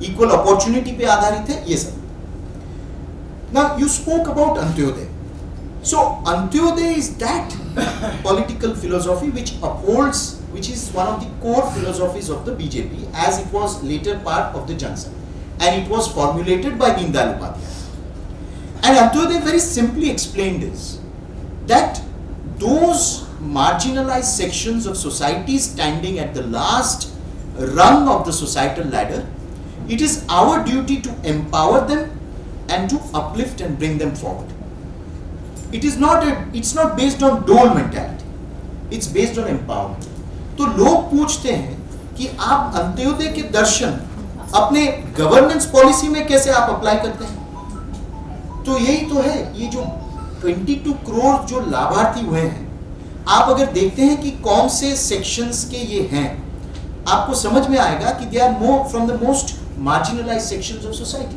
equal opportunity पे आधारित है, ये सब. Now you spoke about Antyodaya. So Antyodaya is that political philosophy which upholds, which is one of the core philosophies of the BJP, as it was later part of the Jansanghh, and it was formulated by Deen Dayal Upadhyaya. And Antyodaya very simply explained is that those marginalized sections of society standing at the last rung of the societal ladder, it is our duty to empower them and to uplift and bring them forward. It's not based on dole mentality, it's based on empowerment. तो लोग पूछते हैं कि आप अंत्योदय के दर्शन अपने governance policy में कैसे आप अप्लाई करते हैं? तो यही तो है, ये जो 22 करोड़ जो लाभार्थी हुए हैं, आप अगर देखते हैं कि कौन से सेक्शंस के ये हैं, आपको समझ में आएगा कि they are more from the most marginalized sections of society.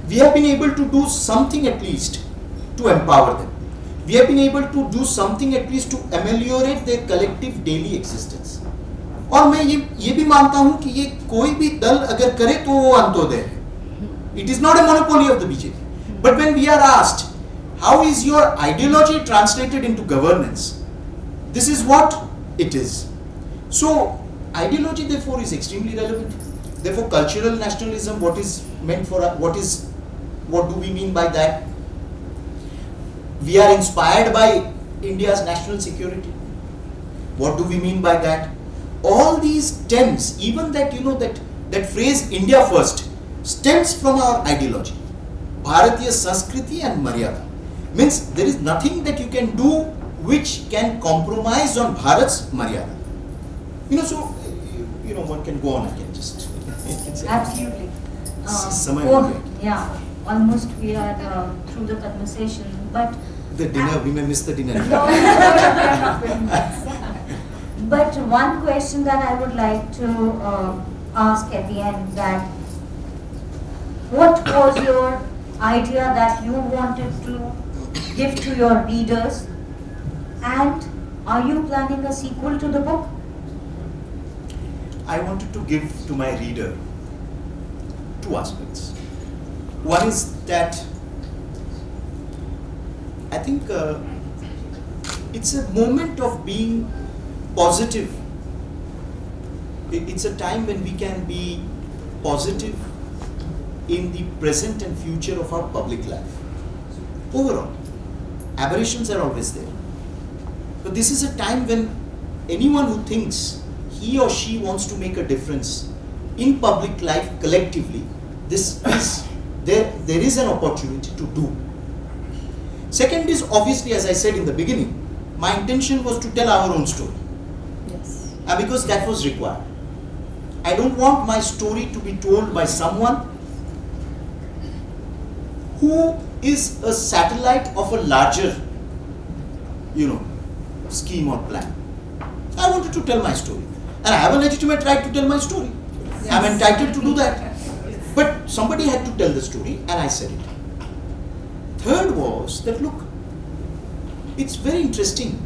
We have been able to do something at least to empower them. We have been able to do something at least to ameliorate their collective daily existence. और मैं ये भी मानता हूं कि ये कोई भी दल अगर करे तो वो अंत्योदय है. It is not a monopoly of the BJP. But when we are asked, how is your ideology translated into governance? This is what it is. So ideology therefore is extremely relevant. Therefore cultural nationalism, what is meant for, what do we mean by that? We are inspired by India's national security. What do we mean by that? All these stems, even that that phrase India first stems from our ideology. Bharatiya Sanskriti and Maryada. Means there is nothing that you can do which can compromise on Bharat's Maryada. So one can go on again just. Absolutely. Yeah, almost we are through the conversation, but the dinner, we may miss the dinner. But one question that I would like to ask at the end, that what was your idea that you wanted to give to your readers, and are you planning a sequel to the book? I wanted to give to my reader two aspects. One is that I think it's a moment of being positive. It's a time when we can be positive in the present and future of our public life. Overall, aberrations are always there. But this is a time when anyone who thinks he or she wants to make a difference in public life collectively, there is an opportunity to do. Second is, obviously, as I said in the beginning, my intention was to tell our own story. Yes. Because that was required. I don't want my story to be told by someone who is a satellite of a larger, scheme or plan. I wanted to tell my story. And I have a legitimate right to tell my story. Yes. I'm entitled to do that. But somebody had to tell the story and I said it. Third was that, look, it's very interesting.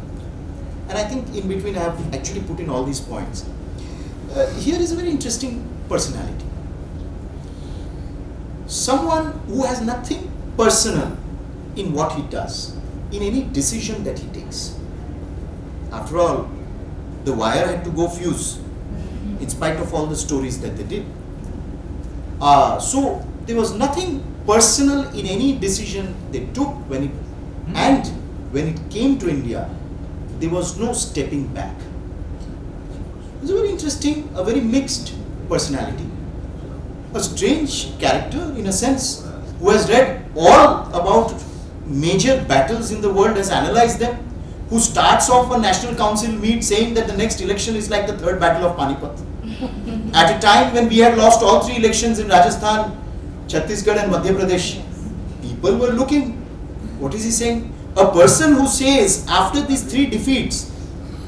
And I think in between I have actually put in all these points. Here is a very interesting personality. Someone who has nothing personal in what he does, in any decision that he takes. After all, the wire had to go fuse, in spite of all the stories that they did. So there was nothing personal in any decision they took and when it came to India, there was no stepping back. It's a very interesting, a very mixed personality. A strange character in a sense, who has read all about major battles in the world, has analyzed them, who starts off a National Council meet saying that the next election is like the third battle of Panipat. At a time when we had lost all three elections in Rajasthan, Chhattisgarh and Madhya Pradesh, people were looking. What is he saying? A person who says after these three defeats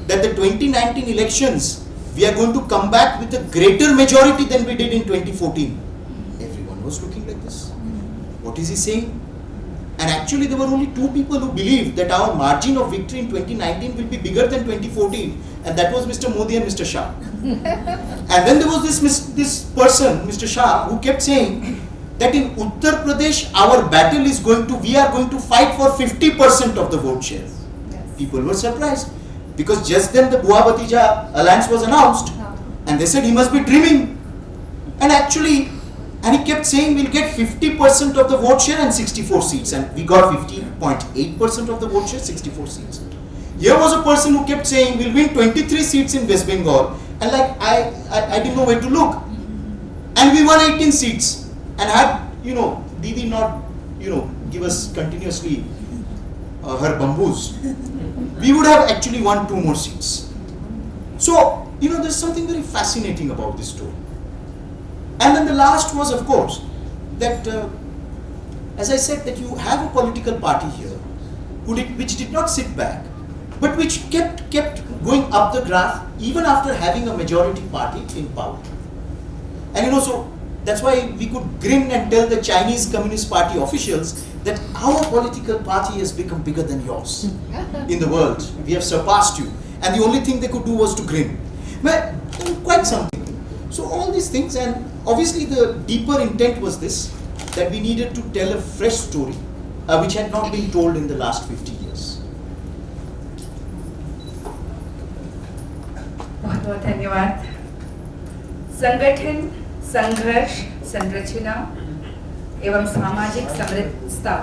that the 2019 elections we are going to come back with a greater majority than we did in 2014. Everyone was looking like this. What is he saying? And actually there were only two people who believed that our margin of victory in 2019 will be bigger than 2014, and that was Mr. Modi and Mr. Shah. And then there was this person, Mr. Shah, who kept saying that in Uttar Pradesh our battle is we are going to fight for 50% of the vote share. Yes. People were surprised because just then the Bua-Bhatija alliance was announced and they said he must be dreaming. And actually, and he kept saying we'll get 50% of the vote share and 64 seats, and we got 50.8% of the vote share, 64 seats. Here was a person who kept saying we'll win 23 seats in West Bengal, and like I didn't know where to look. And we won 18 seats, and had, Didi not, give us continuously her bamboos, we would have actually won 2 more seats. So, there's something very fascinating about this story. And then the last was, of course, that, as I said, that you have a political party here which did not sit back, but which kept going up the graph even after having a majority party in power. And so that's why we could grin and tell the Chinese Communist Party officials that our political party has become bigger than yours in the world. We have surpassed you. And the only thing they could do was to grin. But quite something. So all these things, and obviously the deeper intent was this, that we needed to tell a fresh story which had not been told in the last 50 years. बहुत बहुत धन्यवाद। संगठन, संघर्ष, संरचना एवं सामाजिक समरसता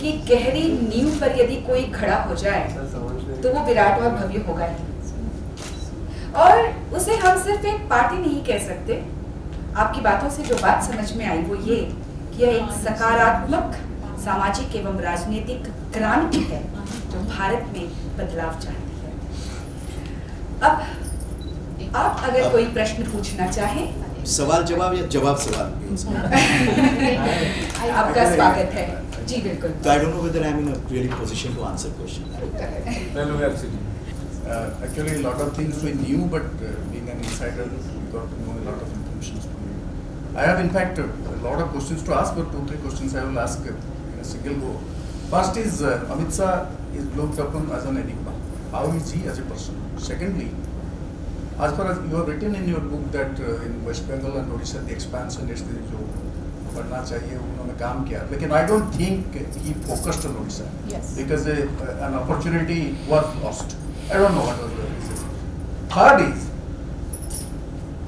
की गहरी नींव पर यदि कोई खड़ा हो जाए तो वो विराट और भव्य होगा ही। और उसे हम सिर्फ एक पार्टी नहीं कह सकते। आपकी बातों से जो बात समझ में आई वो ये कि यह एक सकारात्मक सामाजिक एवं राजनीतिक क्रांति है जो भारत में बदलाव चाहती है। अब आप अगर कोई प्रश्न पूछना चाहें, सवाल जवाब या जवाब सवाल आपका स्वागत है। जी बिल्कुल। So I don't know whether I'm in a really position to answer question. Actually, a lot of things we knew, but being an insider, we got to know a lot of information from you. I have, in fact, a lot of questions to ask, but 2-3 questions I will ask in a single go. First is, Amit Shah is looked upon as an enigma. How is he as a person? Secondly, as far as you have written in your book that in West Bengal and Odisha, the expansionist जो करना चाहिए उन्होंने काम किया, लेकिन I don't think he focused on Odisha. Yes. Because an opportunity was lost. I don't know what was the reason. Third is,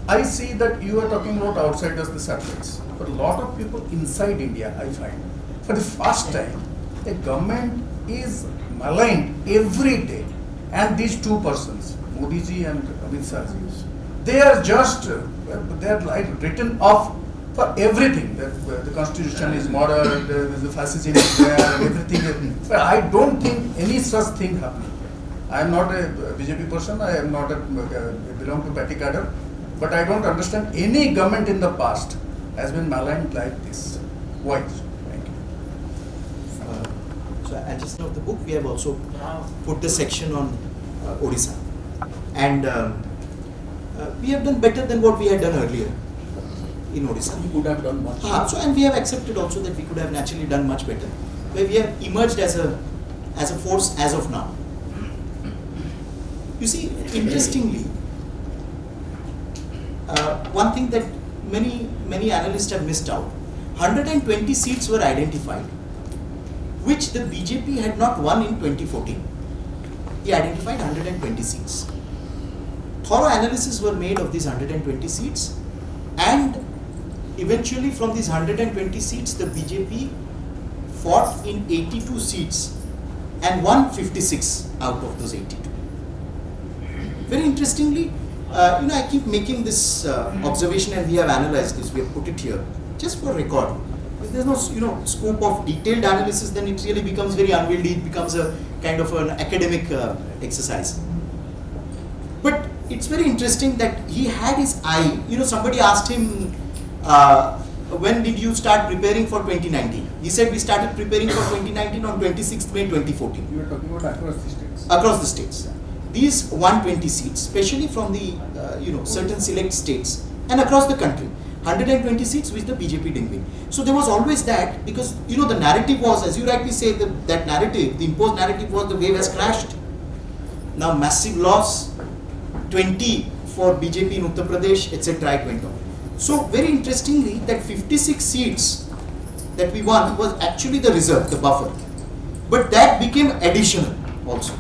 I see that you are talking about outsiders, the satellites, but a lot of people inside India, I find, for the first time, the government is maligned every day, and these two persons, Modi ji and Amit Shah ji, they are just, they are like written off for everything. The constitution is modern, the fascism is there, everything. But I don't think any such thing happened. I am not a BJP person, I am not belong to party cadre, but I don't understand any government in the past has been maligned like this. Why? Thank you. So adjustment of the book, we have also put the section on Odisha. And we have done better than what we had done earlier in Odisha. You could have done much. And we have accepted also that we could have naturally done much better. Where we have emerged as a force as of now. You see, interestingly, one thing that many analysts have missed out, 120 seats were identified, which the BJP had not won in 2014. He identified 120 seats. Thorough analysis were made of these 120 seats, and eventually from these 120 seats, the BJP fought in 82 seats and won 56 out of those 82. Very interestingly, I keep making this observation, and we have analyzed this, we have put it here, just for record. If there's no scope of detailed analysis, then it really becomes very unwieldy, it becomes a kind of an academic exercise. But it's very interesting that he had his eye, somebody asked him, when did you start preparing for 2019? He said we started preparing for 2019 on 26th May 2014. You are talking about across the states. Across the states. These 120 seats, especially from the certain select states and across the country, 120 seats which the BJP didn't win. So there was always that, because the narrative was, as you rightly say, that narrative, the imposed narrative was the wave has crashed. Now massive loss, 20 for BJP in Uttar Pradesh, etc. It went on. So very interestingly, that 56 seats that we won was actually the reserve, the buffer. But that became additional also,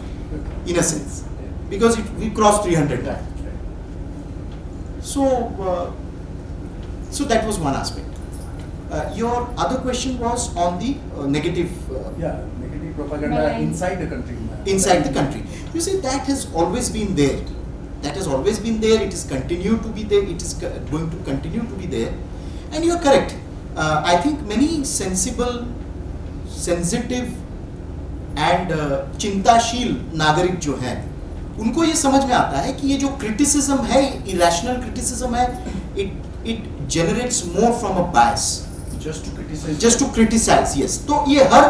in a sense, because we crossed 300 times. So that was one aspect. Your other question was on the negative. Negative propaganda inside the country. Inside the country. You see, that has always been there. That has always been there. It is continued to be there. It is going to continue to be there. And you are correct. I think many sensible, sensitive and चिंताशील नागरिक जो हैं, उनको ये समझ में आता है कि ये जो criticism है, irrational criticism है, it generates more from a bias. Just to criticize. Just to criticize, yes. तो ये हर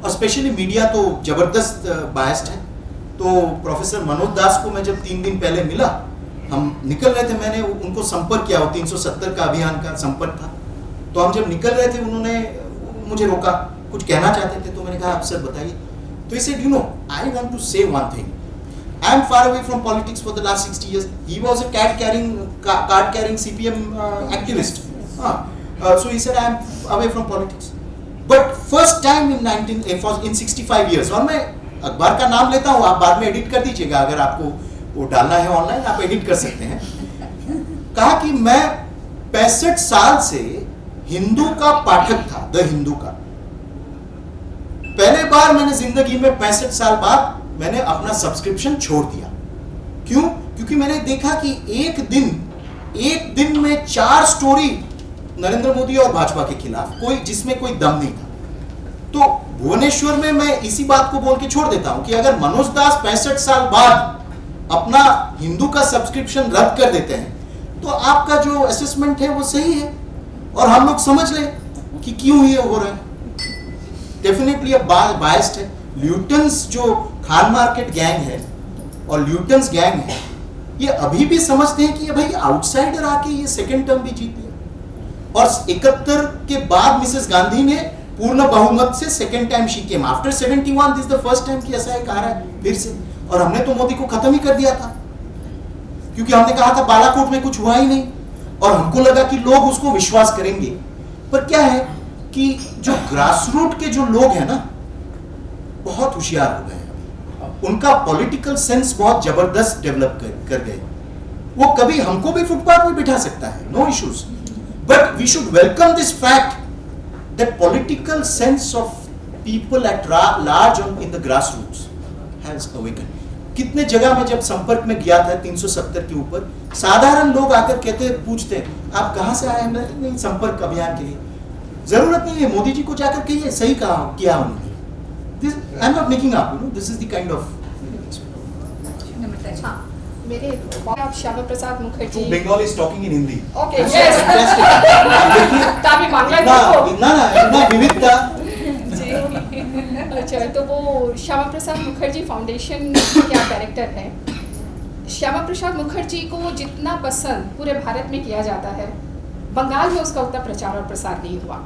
और स्पेशली मीडिया तो जबरदस्त biased है. तो प्रोफेसर मनोज दास को मैं जब 3 दिन पहले मिला, हम निकल रहे थे, मैंने उनको संपर्क किया, 370 का अभियान का संपर्क था. तो हम जब निकल रहे थे, उन्होंने मुझे रोका, कुछ कहना चाहते थे, तो मैंने कहा आप सर बताइए. तो he said, I want to say one thing. I am far away from politics for the last 60 years. He was a card carrying CPM activist. So he said, I am away from politics. But first time in 65 years. और मैं अखबार का नाम लेता हूँ, आप बाद में एडिट कर दीजिएगा, अगर आपको वो डालना है ऑनलाइन आप एडिट कर सकते हैं. कहा कि मैं 65 साल से हिंदू का पाठक था, द हिंदू का. पहले बार मैंने जिंदगी में 65 साल बाद मैंने अपना सब्सक्रिप्शन छोड़ दिया. क्यों? क्योंकि मैंने देखा कि एक दिन में 4 स्टोरी नरेंद्र मोदी और भाजपा के खिलाफ, जिसमें कोई दम नहीं था. तो भुवनेश्वर में मैं इसी बात को बोल के छोड़ देता हूं कि अगर मनोज दास 65 साल बाद अपना हिंदू का सब्सक्रिप्शन रद्द कर देते हैं, तो आपका जो असेसमेंट है वो सही है, और हम लोग समझ लें कि क्यों ये हो रहा है. डेफिनेटली अब बायस्ड है. ल्यूटन्स जो खान मार्केट गैंग है और ल्यूटन्स गैंग है, ये अभी भी समझते हैं कि ये भाई आउटसाइडर आके ये सेकंड टर्म भी जीत लिया. और 71 के बाद मिसेस गांधी ने पूर्ण बहुमत से second time she came after 71. This the first time कि ऐसा एक आ रहा है फिर से. और हमने तो मोदी को खत्म ही कर दिया था, क्योंकि हमने कहा था बालाकोट में कुछ हुआ ही नहीं, और हमको लगा कि लोग उसको विश्वास करेंगे. पर क्या है कि जो ग्रासरूट के जो लोग हैं ना, बहुत होशियार हो गए हैं. उनका पॉलिटिकल सेंस बहुत जबरदस्त डेवलप कर गए. वो कभी हमको भी फुटपाथ में बिठा सकता है, no issues. But we should welcome this fact that political sense of people at large in the grassroots has awaken. कितने जगह में जब संपर्क में गया था 370 के ऊपर, साधारण लोग आकर कहते पूछते आप कहां से आए हैं. नहीं, संपर्क अभियान के लिए. जरूरत नहीं है, मोदी जी को जाकर कहिए, सही कहा किया उन्होंने. I am not making up, this is the kind of. मेरे आप Shyama Prasad Mukherjee Bengali is talking in Hindi. Okay, yes. Fantastic. ताकि बांग्ला ना विविधता अच्छा, तो वो श्यामा प्रसाद मुखर्जी फाउंडेशन क्या कैरेक्टर है? श्यामा प्रसाद मुखर्जी को जितना पसंद पूरे भारत में किया जाता है, बंगाल में उसका उतना प्रचार और प्रसार नहीं हुआ।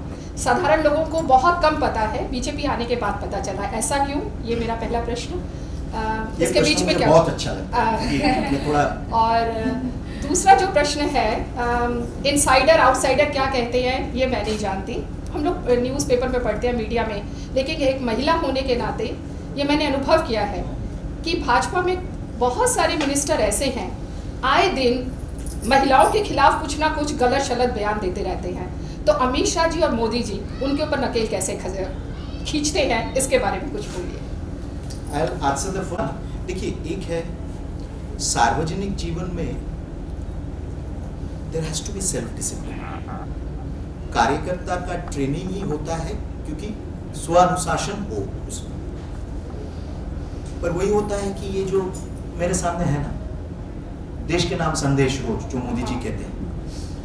साधारण लोगों को बहुत कम पता है, बीजेपी आने के बाद पता चला। ऐसा क्यों? ये मेरा पहला प्रश्न। इसके बीच में क्या बहुत अच्छा लगता है थोड़ा। और दूसरा जो प्रश्न है, इनसाइडर आउटसाइडर क्या कहते हैं ये मैं नहीं जानती। हम लोग न्यूज़पेपर में पढ़ते हैं, मीडिया में, लेकिन एक महिला होने के नाते ये मैंने अनुभव किया है कि भाजपा में बहुत सारे मिनिस्टर ऐसे हैं, आए दिन महिलाओं के खिलाफ कुछ ना कुछ गलत शलत बयान देते रहते हैं। तो अमित शाह जी और मोदी जी उनके ऊपर नकेल कैसे खींचते हैं, इसके बारे में कुछ बोलिए। देखिए, एक है सार्वजनिक जीवन में there has to be self discipline. कार्यकर्ता का ट्रेनिंग ही होता है क्योंकि स्वानुशासन हो उसमें। पर वही होता है कि ये जो मेरे सामने है ना, देश के नाम संदेश रोज जो मोदी जी कहते हैं,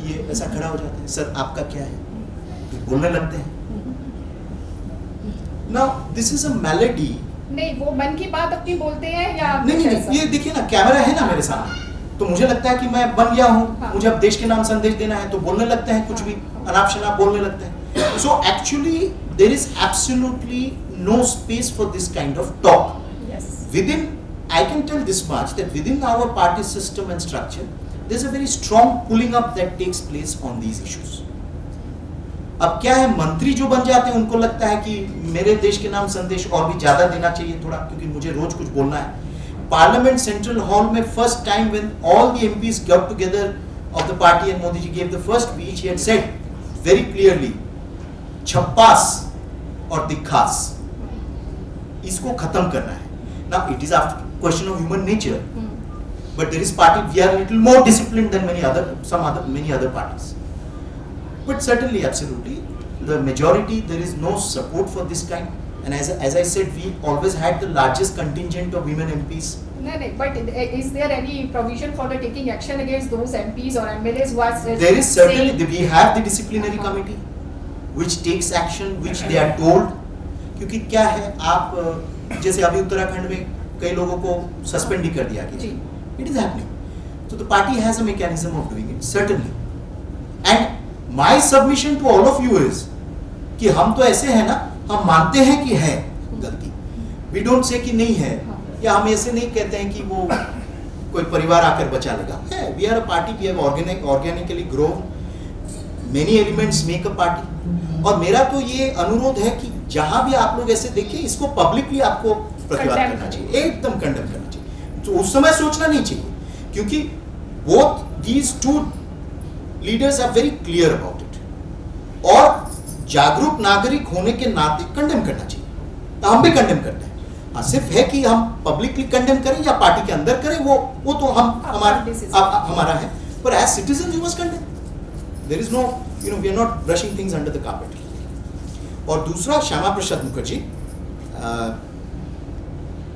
ये ऐसा खड़ा हो जाता है, सर आपका क्या है, तो बोलने लगते हैं। Now this is a melody. नहीं, वो मन की बात अपनी बोलते हैं या नहीं, ये देखिए ना, कैमरा है ना मेरे सामने, तो मुझे लगता है कि मैं बन गया हूँ। हाँ। मुझे अब देश के नाम संदेश देना है तो बोलने लगते हैं, कुछ भी अनाप शनाप बोलने लगते हैं। So actually there is absolutely no space for this kind of talk within. I can tell this much, that within our party system and structure, there's a very strong pulling up that takes place on these issues. अब क्या है, मंत्री जो बन जाते हैं उनको लगता है कि मेरे देश के नाम संदेश और भी ज्यादा देना चाहिए थोड़ा, क्योंकि मुझे रोज कुछ बोलना है। पार्लियामेंट सेंट्रल हॉल में first time when all the MPs got together of the party and Modi ji gave the first speech, he had said very clearly, छप्पास और दिखास इसको खत्म करना है। Now it is after question of human nature, but there is party, we are a little more disciplined than many other parties. But certainly, absolutely, the majority, there is no support for this kind. And as I said, we always had the largest contingent of women MPs. No, but is there any provision for the taking action against those MPs or MLAs who are There is certainly, we have the disciplinary committee, which takes action, which they are told. क्योंकि क्या है, आप जैसे अभी उत्तराखंड में कई लोगों को सस्पेंड ही कर दिया गया। It is happening, so the party has a mechanism of doing it, certainly. And my submission to all of you is कि हम तो ऐसे हैं ना, हम मानते हैं कि है गलती, we don't say कि नहीं है, या हम ऐसे नहीं कहते हैं कि वो कोई परिवार आकर बचा लेगा। है, we are a party, we have organically grown, many elements make a party. और मेरा तो ये अनुरोध है कि जहां भी आप लोग ऐसे देखें, इसको पब्लिकली आपको प्रतिवाद करना चाहिए, एकदम कंडेम करना चाहिए। तो उस समय सोचना नहीं चाहिए, क्योंकि both these two leaders are very clear about it. और जागरूक नागरिक होने के नाते कंडेम करना चाहिए, तो हम भी कंडेम करते हैं। हाँ, सिर्फ है कि हम पब्लिकली कंडेम करें या पार्टी के अंदर करें, वो तो हमारा है, पर as citizen you must condemn. There is no, we are not brushing things under the carpet. और दूसरा, Shyama Prasad Mukherjee,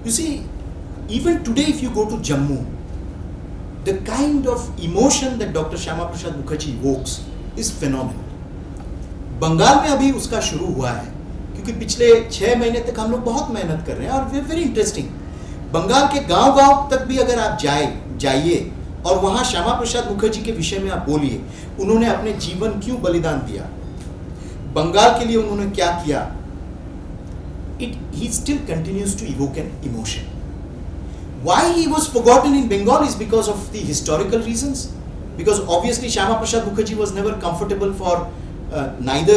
you see, even today if you go to Jammu, the kind of emotion that Dr. Shyama Prasad Mukherjee evokes is phenomenal. Bengal में अभी उसका शुरू हुआ है, क्योंकि पिछले 6 महीने तक हम लोग बहुत मेहनत कर रहे हैं, और वेरी इंटरेस्टिंग, बंगाल के गांव-गांव तक भी अगर आप जाइए और वहां श्यामा प्रसाद मुखर्जी के विषय में आप बोलिए, उन्होंने अपने जीवन क्यों बलिदान दिया, बंगाल के लिए उन्होंने क्या किया, he still continues to evoke an emotion. Why he was forgotten in Bengal is because of the historical reasons, because obviously Shyama Prasad Mukherjee was never comfortable for neither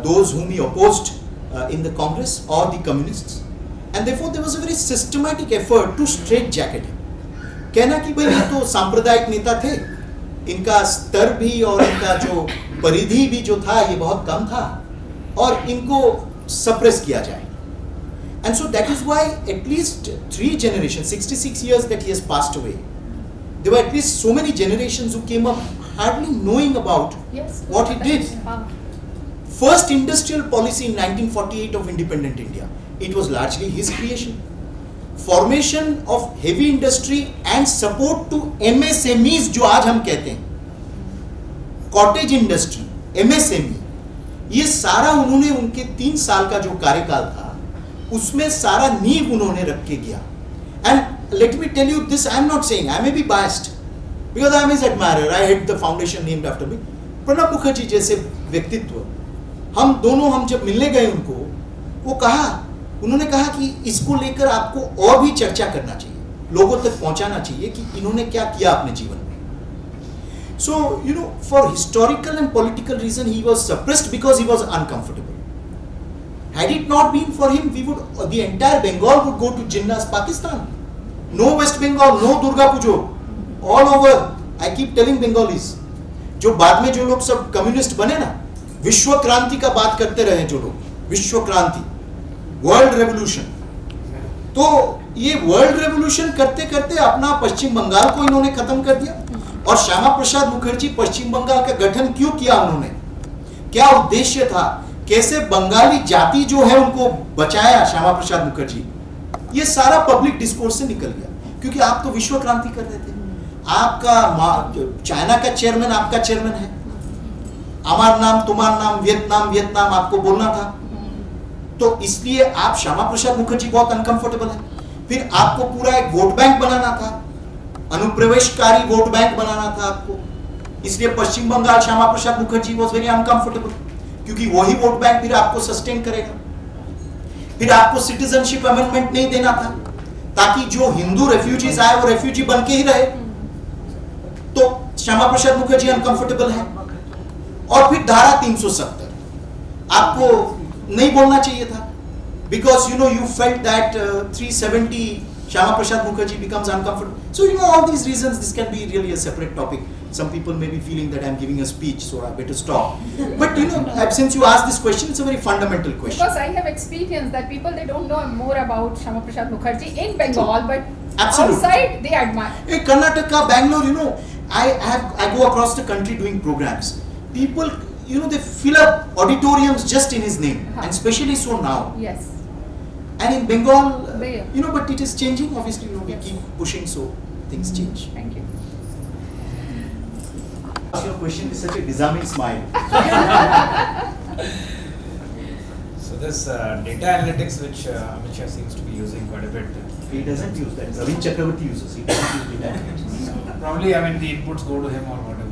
those whom he opposed in the Congress or the communists, and therefore there was a very systematic effort to straitjacket him. कहना कि भाई ये तो सांप्रदायिक नेता थे, इनका स्तर भी और इनका जो परिधि भी जो था ये बहुत कम था, और इनको सप्रेस किया जाए। And so that is why at least 3 generations, 66 years that he has passed away, there were at least so many generations who came up hardly knowing about what he did. First industrial policy in 1948 of independent India, it was largely his creation. Formation of heavy industry and support to MSMEs, जो आज हम कहते हैं, cottage industry, MSME, ये सारा उन्होंने उनके 3 साल का जो कार्यकाल था उसमें सारा नींव उन्होंने रख के गया. And let me tell you this, I am not saying, I may be biased because I am his admirer. I head the foundation named after me. Pranab Mukherjee जैसे व्यक्तित्व, हम जब मिलने गए उनको, उन्होंने कहा कि इसको लेकर आपको और भी चर्चा करना चाहिए, लोगों तक पहुंचाना चाहिए कि इन्होंने क्या किया अपने जीवन में. So, for historical and political reason, he was suppressed because he was uncomfortable. Had it not been for him, the entire Bengal would go to Jinnah's Pakistan. No West Bengal, no Durga Pujo, all over. I keep telling Bengalis, जो बाद में जो लोग सब communist बने ना, विश्व क्रांति का बात करते रहे जो लोग, विश्व क्रांति, वर्ल्ड रेवोल्यूशन, तो ये वर्ल्ड रेवोल्यूशन करते करते अपना पश्चिम बंगाल को इन्होंने खत्म कर दिया. और श्यामा प्रसाद मुखर्जी पश्चिम बंगाल का गठन क्यों किया उन्होंने, क्या उद्देश्य था, कैसे बंगाली जाति जो है उनको बचाया श्यामा प्रसाद मुखर्जी, ये सारा पब्लिक डिस्कोर्स से निकल गया. क्योंकि आप तो विश्व क्रांति कर रहे थे, आपका चाइना का चेयरमैन आपका चेयरमैन है, हमार नाम तुम्हार नाम, वियतनाम आपको बोलना था, तो इसलिए आप श्यामा प्रसाद मुखर्जी बहुत अनकंफर्टेबल है. फिर आपको पूरा एक वोट बैंक बनाना था, अनुप्रवेशकारी वोट बैंक बनाना था आपको, इसलिए पश्चिम Bengal Shyama Prasad Mukherjee was very uncomfortable, क्योंकि वही वोट बैंक फिर आपको सस्टेन करेगा. फिर आपको सिटीजनशिप अमेंडमेंट नहीं देना था, ताकि जो हिंदू रेफ्यूजीज आए वो रेफ्यूजी बन के ही रहे. तो श्यामा प्रसाद मुखर्जी अनकंफर्टेबल है. और फिर धारा 370 आपको नहीं बोलना चाहिए था, because you felt that 370 Shyama Prasad Mukherjee becomes uncomfortable. So all these reasons, this can be really a separate topic. Some people may be feeling that I'm giving a speech, so I better stop. But since you asked this question, it's a very fundamental question. Because I have experienced that people, they don't know more about Shyama Prasad Mukherjee in Bengal, but Absolutely. outside they admire. In Karnataka, Bangalore, I go across the country doing programs. People, they fill up auditoriums just in his name, and especially so now. Yes. And in Bengal, There. But it is changing. Obviously, we keep pushing, so things change. Thank you. Your question is such a disarming smile. So this data analytics, which Amit Shah seems to be using quite a bit. He doesn't use that. Ravin Chakravarti uses. He doesn't use data analytics. So probably, the inputs go to him or whatever.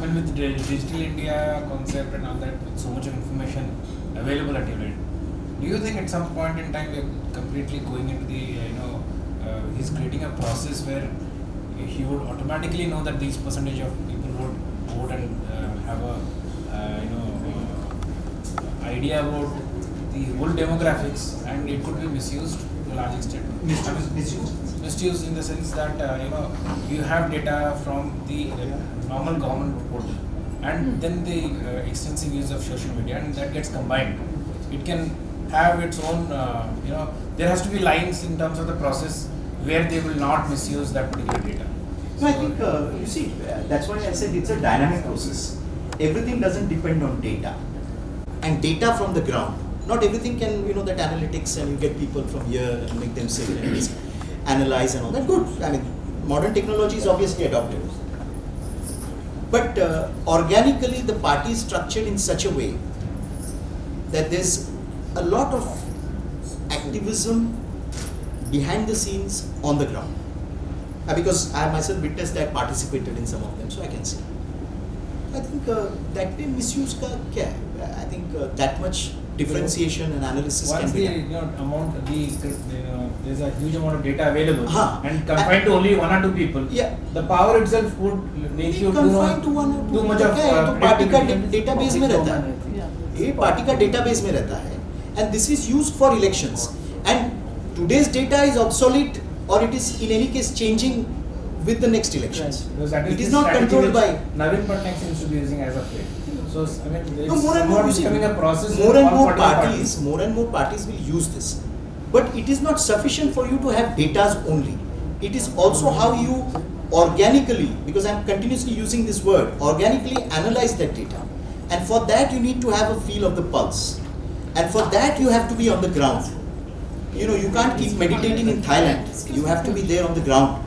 With the Digital India concept and all that, with so much information available at your end, do you think at some point in time we're completely going into the, he's creating a process where he would automatically know that these percentage of people would vote and have a, idea about the whole demographics, and it could be misused to a large extent? Misused in the sense that, you have data from the normal government portal, and then the extensive use of social media, and that gets combined. It can have its own, there has to be lines in terms of the process where they will not misuse that particular data. So I think, that's why I said it's a dynamic process. Everything doesn't depend on data. And data from the ground. Not everything can, that analytics and you get people from here and make them sit and analyze and all that. Good. Modern technology is obviously adopted. But organically, the party is structured in such a way that there's a lot of activism behind the scenes on the ground. Because I myself witnessed that, participated in some of them, so I can say. I think that misuse ka kya hai? I think that much differentiation and analysis Once can be the done. amount, there's a huge amount of data available and and confined to only 1 or 2 people. Yeah. The power itself would make you confined to one or two too much of क्या है, तो party का predictability. Database में रहता है, ये party का database में रहता है, and this is used for elections. And today's data is obsolete, or it is in any case changing with the next elections. Because that It the is not strategy controlled by. which Navin Patnaik seems to be using as of late. So it's No, more and more, somewhat you see, becoming a process. more and for more particular parties will use this. But it is not sufficient for you to have data only. It is also how you organically, because I am continuously using this word, organically analyze that data. And for that you need to have a feel of the pulse. And for that you have to be on the ground. You can't keep meditating in Thailand. You have to be there on the ground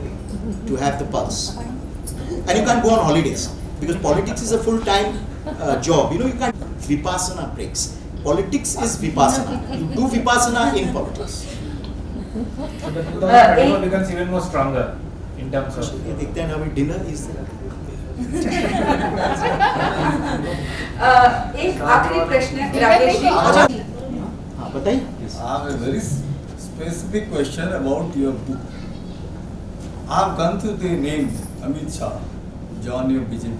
to have the pulse. And you can't go on holidays, because politics is a full-time job. You can't vipassana breaks. Politics is vipassana. You do vipassana in politics. So the 2024 becomes even more stronger in terms of. देखते हैं अभी dinner is there. एक आखिरी प्रश्न राकेश जी। हाँ बताइए. I have a very specific question about your book. I have gone through the name Amit Shah, journey of BJP.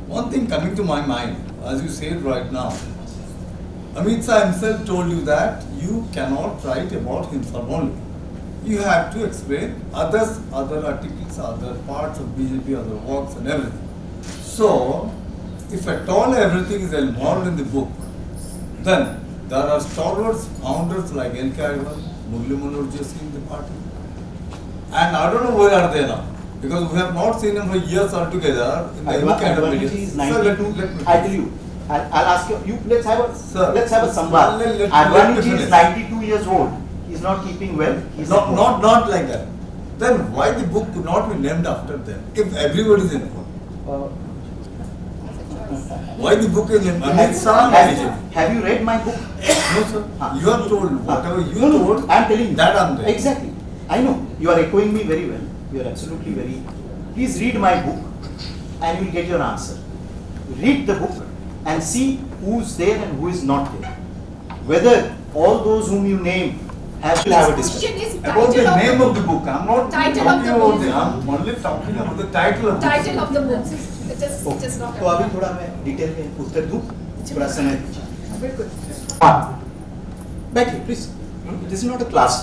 One thing coming to my mind, as you said right now, Amit Shah himself told you that you cannot write about himself only. You have to explain other articles, other parts of BJP, other works and everything. So, if at all everything is involved in the book, then there are stalwarts, founders like Anirban, Bhubaneswar just in the party. And I don't know where are they now. Because we have not seen them for years altogether in any kind of media. Is Sir, 92. let me I tell you. I'll ask you. Let's have a Sir, samvad. let me Advaniji is finish. 92 years old. He's not keeping well. He's Not like that. Then why the book could not be named after them? If everybody is involved. Why the book is named Amit Shah? Have you read my book? No, sir. You are told whatever you told. I'm telling you. That I'm doing. Exactly. I know. You are echoing me very well. You are absolutely very. Please read my book and you will get your answer. Read the book and see who's there and who is not there. Whether all those whom you name will have a discussion. About the name of the book. I'm not Title talking of the about book. the. I'm only talking about the title of the book. Title of the book. Just not. तो अभी थोड़ा मैं detail में उत्तर दूं, थोड़ा समय दीजिए. बिल्कुल। हाँ, बैठिए please. This is not a class.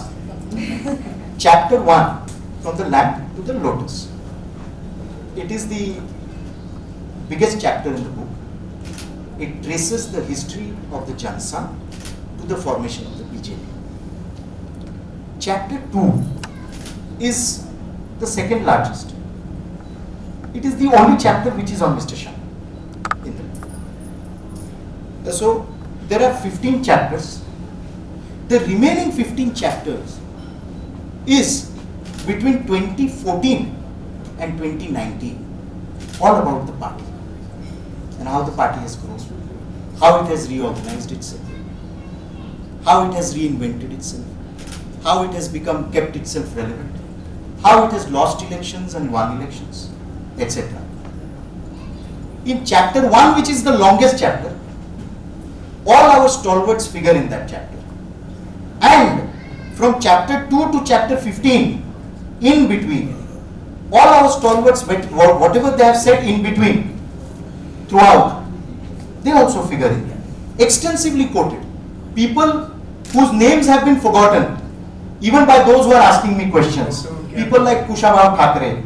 Chapter 1, from the lamp to the lotus. It is the biggest chapter in the book. It traces the history of the Jan Sangh to the formation of the BJP. Chapter 2 is the second largest. It is the only chapter which is on Mr. Shah in the book. So there are 15 chapters. The remaining 15 chapters is between 2014 and 2019, all about the party and how the party has grown, how it has reorganized itself, how it has reinvented itself, how it has kept itself relevant, how it has lost elections and won elections, etc. In chapter 1, which is the longest chapter, all our stalwarts figure in that chapter. And from chapter 2 to chapter 15, in between, all our stalwarts, whatever they have said in between, throughout, they also figure in there. Extensively quoted. People whose names have been forgotten, even by those who are asking me questions. People like Kushabha Thakre,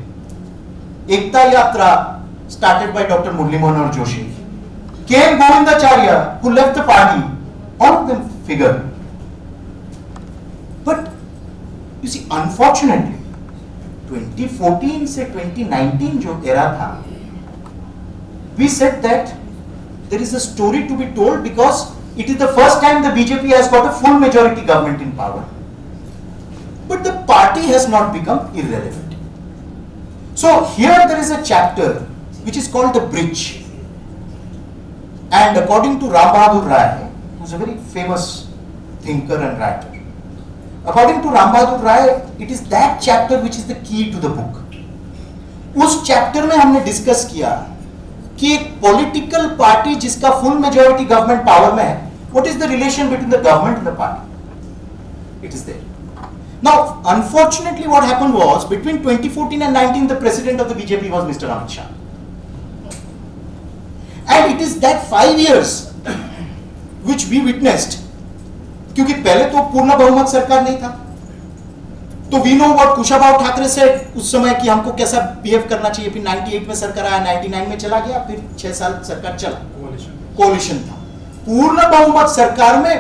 Ekta Yatra, started by Dr. Murli Manohar Joshi, K. Govindacharya, who left the party, all of them figure. But you see, unfortunately, 2014 से 2019 जो era था, we said that there is a story to be told because it is the first time the BJP has got a full majority government in power. But the party has not become irrelevant. So here there is a chapter which is called the bridge. And according to Ram Bahadur Rai, who is a very famous thinker and writer, according to Ram Bahadur Rai, it is that chapter which is the key to the book. उस chapter में हमने discuss किया कि एक political party जिसका full majority government power में है, what is the relation between the government and the party? It is there. Now, unfortunately, what happened was between 2014 and 19, the president of the BJP was Mr. Amit Shah. And it is that 5 years which we witnessed, क्योंकि पहले तो पूर्ण बहुमत सरकार नहीं था, तो we know what Kushabhau Thakre से उस समय कि हमको कैसा बिहेव करना चाहिए. फिर 98 में सरकार आया, 99 में चला गया, फिर 6 साल सरकार चला, कोलिशन था. पूर्ण बहुमत सरकार में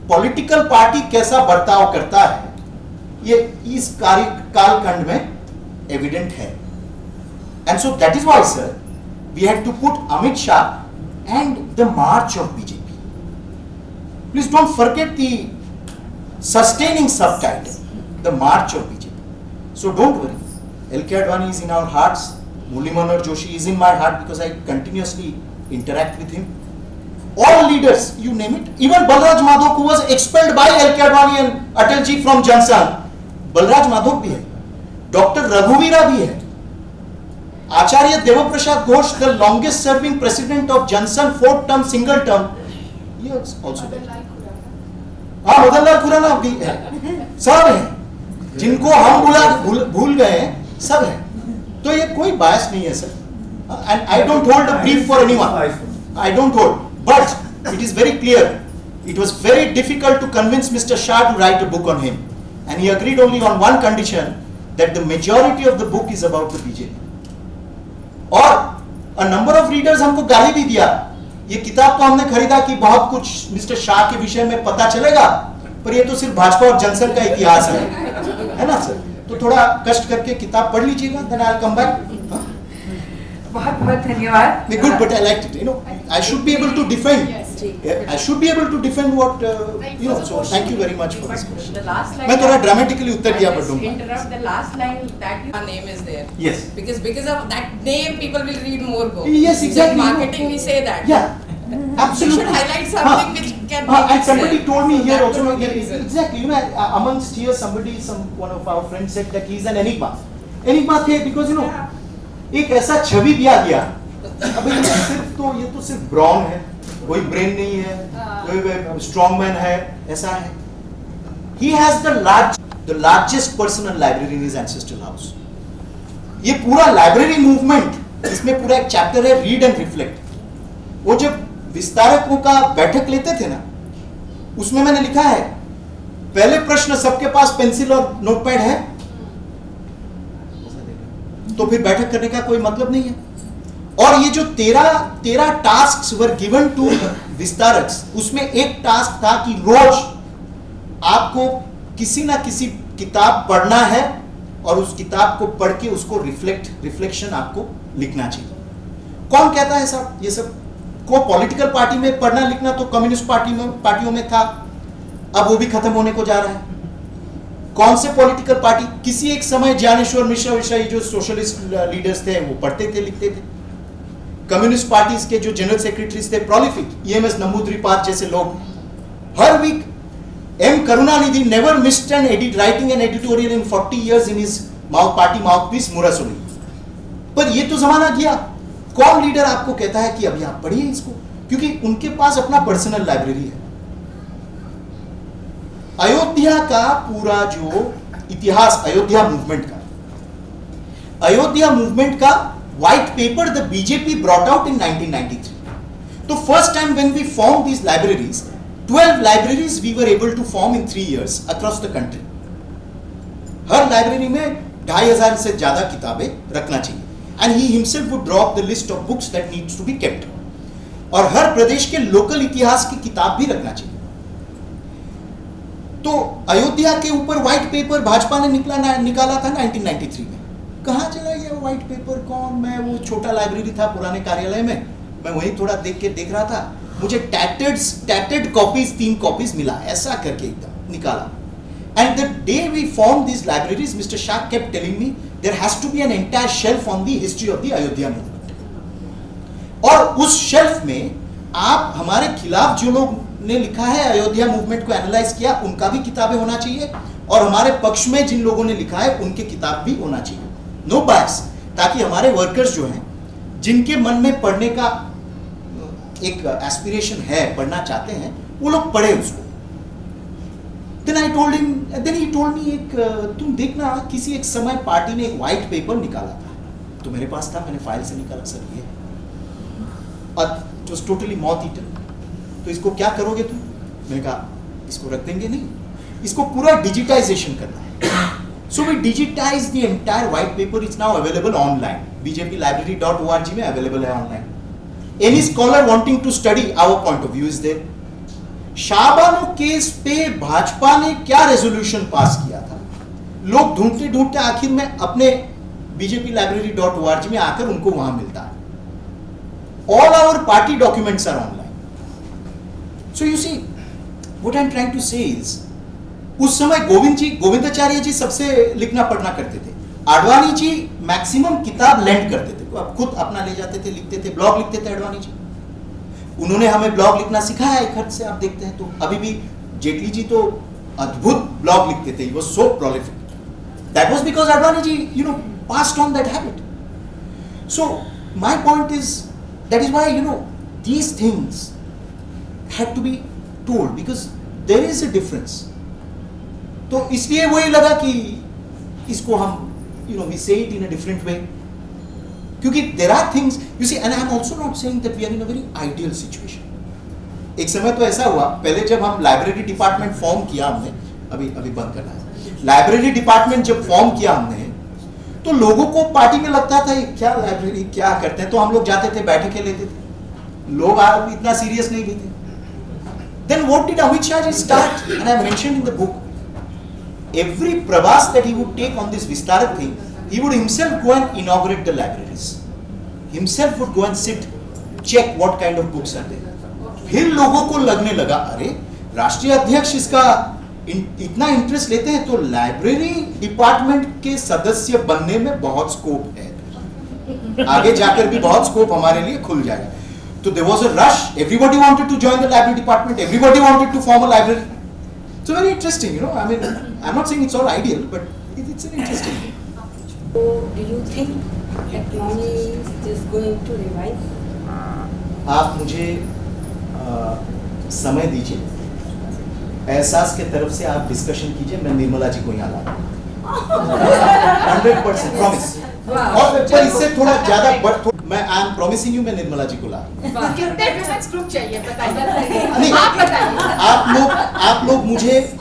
पॉलिटिकल पार्टी कैसा बर्ताव करता है, ये इस कालखंड में एविडेंट है. And so that is why sir we had to put Amit Shah and the march of BJP. Please don't forget the sustaining subtitle, the march of BJP. So don't worry. L.K. Advani is in our hearts. Murli Manohar Joshi is in my heart because I continuously interact with him. all leaders, you name it, even Balraj Madhok, who was expelled by L. K. Advani and Atal ji from Jansanघ, Balraj Madhok भी है, Dr. Raghuveera भी है, Acharya Devaprasad Ghosh, the longest serving president of Jansanघ, 4th term, single term, he is also there. हाँ, मदनलाल खुराना भी है, सब है, जिनको हम भूल गए हैं, सब है, तो ये कोई बायस नहीं है sir, and I don't hold a brief for anyone, I don't hold, but it is very clear, it was very difficult to convince Mr. Shah to write a book on him, and he agreed only on one condition, that the majority of the book is about the BJP. और a number of readers हमको गाली भी दिया, ये किताब तो हमने खरीदा कि बहुत कुछ मिस्टर शाह के विषय में पता चलेगा, पर ये तो सिर्फ भाजपा और जनसंघ का इतिहास है ना सर? तो थोड़ा कष्ट करके किताब पढ़ लीजिएगा, then I'll come back. बहुत बहुत धन्यवाद. Good, but I liked it. You know, I should be able to defend. I should be able to defend what you know. So thank you very much for this question. The last line. मैं थोड़ा dramatically उत्तर दिया पर दूँगा. Interrupt the last line that your name is there. Yes. Because of that name, people will read more books. Yes, exactly. In marketing, we say that. Yeah. Absolutely. You should highlight something which can make and it somebody sell. told me here That also could be the reason. exactly, you know, amongst here somebody, one of our friends said that he is an enigma. Enigma थे because you know एक ऐसा छवि दिया गया, अबे ये तो सिर्फ brown है, कोई ब्रेन नहीं है, कोई स्ट्रॉन्ग मैन है, ऐसा है. He has the largest personal library in his ancestral house. ये पूरा लाइब्रेरी मूवमेंट, इसमें पूरा एक चैप्टर है रीड एंड रिफ्लेक्ट. वो जब विस्तारकों का बैठक लेते थे ना, उसमें मैंने लिखा है, पहले प्रश्न सबके पास पेंसिल और नोटपैड है, तो फिर बैठक करने का कोई मतलब नहीं है. और ये जो 13 टास्क्स वर गिवन टू विस्तारक्स, उसमें एक टास्क था कि रोज आपको किसी ना किसी किताब पढ़ना है और उस किताब को पढ़ के उसको रिफ्लेक्शन आपको लिखना चाहिए. कौन कहता है साहब ये सब? को पॉलिटिकल पार्टी में पढ़ना लिखना तो कम्युनिस्ट पार्टियों में था, अब वो भी खत्म होने को जा रहा है. कौन से पॉलिटिकल पार्टी? किसी एक समय ज्ञानेश्वर मिश्रा जो सोशलिस्ट लीडर्स थे, वो पढ़ते थे, लिखते थे. कम्युनिस्ट पार्टीज के जो जनरल सेक्रेटरीज थे, प्रोलिफिक, EMS नंबूद्रीपाद जैसे लोग, हर week M. Karunanidhi never missed an writing an editorial in 40 years in his party mouthpiece Murasuri. पर ये तो जमाना गया. कौन लीडर आपको कहता है कि अभी आप पढ़िए इसको? क्योंकि उनके पास अपना पर्सनल लाइब्रेरी है. अयोध्या का पूरा जो इतिहास, अयोध्या मूवमेंट का white paper the BJP brought out in 1993. तो first time when we form these libraries, 12 libraries we were able to form in 3 years across the country. Her library में 2500 से ज्यादा किताबें रखना चाहिए. And he himself would draw up the list of books that needs to be kept. और हर प्रदेश के local इतिहास की किताब भी रखना चाहिए. तो अयोध्या के ऊपर व्हाइट पेपर भाजपा ने निकाला था 1993 में. कहाँ चला गया व्हाइट पेपर? कौन? मैं वो छोटा लाइब्रेरी था पुराने कार्यालय में, मैं वहीं थोड़ा देख रहा था. मुझे टैटेड कॉपीज 3 कॉपीज मिला, ऐसा करके एकदम निकाला. And the day we formed these libraries, Mr. Shah kept telling me there has to be an entire shelf on the history of the Ayodhya movement. और उस शेल्फ में आप हमारे खिलाफ जो लोग ने लिखा है, अयोध्या मूवमेंट को एनालाइज किया, उनका भी किताबें होना चाहिए, और हमारे पक्ष में जिन लोगों ने लिखा है उनके किताब भी होना चाहिए. नो बायस, ताकि हमारे वर्कर्स जो हैं, जिनके मन में पढ़ने का एक एस्पिरेशन है, पढ़ना चाहते हैं, वो लोग पढ़े उसको. Then he told me तुम देखना, किसी एक समय पार्टी ने एक व्हाइट पेपर निकाला था, तो मेरे पास था, मैंने फाइल से निकाला, सर ये, और it was totally moth eaten. तो इसको क्या करोगे तुम? मैंने कहा इसको रख देंगे, नहीं, इसको पूरा डिजिटाइजेशन करना है. So we digitize the entire white paper. It's now available online. bjplibrary.org में available है online. Any scholar wanting to study our point of view is there. Shah Bano case पे भाजपा ने क्या रेजोल्यूशन पास किया था? लोग ढूंढते आखिर में अपने bjplibrary.org में आकर उनको वहां मिलता है. All our party documents are online. So you see, what I'm trying to say is, उस समय गोविंदाचार्य जी सबसे लिखना पढ़ना करते थे. आडवाणी जी मैक्सिमम किताब लेंड करते थे, खुद अपना ले जाते थे, लिखते थे, ब्लॉग लिखते थे आडवाणी जी. उन्होंने हमें ब्लॉग लिखना सिखाया एक हद से, आप देखते हैं तो अभी भी जेटली जी तो अद्भुत ब्लॉग लिखते थे, he was so prolific. That was because Advani ji, passed on that habit. So my point is, that is why these things had to be told, because there is a difference. तो इसलिए वही लगा कि इसको हम we say it in a different way. क्योंकि there are things, you see, and I am also not saying that we are in a very ideal situation. एक समय तो ऐसा हुआ, पहले जब हम लाइब्रेरी डिपार्टमेंट फॉर्म किया हमने, अभी बंद करना है, लाइब्रेरी डिपार्टमेंट जब फॉर्म किया हमने, तो लोगों को पार्टी में लगता था ये क्या लाइब्रेरी क्या करते हैं, तो हम लोग जाते थे, बैठे के लेते थे, लोग इतना सीरियस नहीं लेते. Then what did Amit Shah ji start? And I mentioned in the book, every pravas that he would take on this Vistarak thing, he would himself go and inaugurate the libraries. Himself would go and sit, check what kind of books are there. फिर लोगों को लगने लगा, अरे राष्ट्रीय अध्यक्ष इसका इतना इंटरेस्ट लेते हैं तो लाइब्रेरी डिपार्टमेंट के सदस्य बनने में बहुत स्कोप है, आगे जाकर भी बहुत स्कोप हमारे लिए खुल जाएगा. तो there was a rush, everybody wanted to join the library department, everybody wanted to form a library. So very interesting, I mean, I'm not saying it's all ideal, but it's an interesting thing. So do you think economy is going to revive? आप मुझे समय दीजिए, एहसास के तरफ से आप discussion कीजिए, मैं निर्मला जी को यहाँ ला 100% प्रॉमिस. और पर इससे थोड़ा ज्यादा मैं आई एम प्रॉमिसिंग यू, मैं निर्मला जी को ला. कितने विमेंस ग्रुप चाहिए बताइए. नहीं, आप बताइए.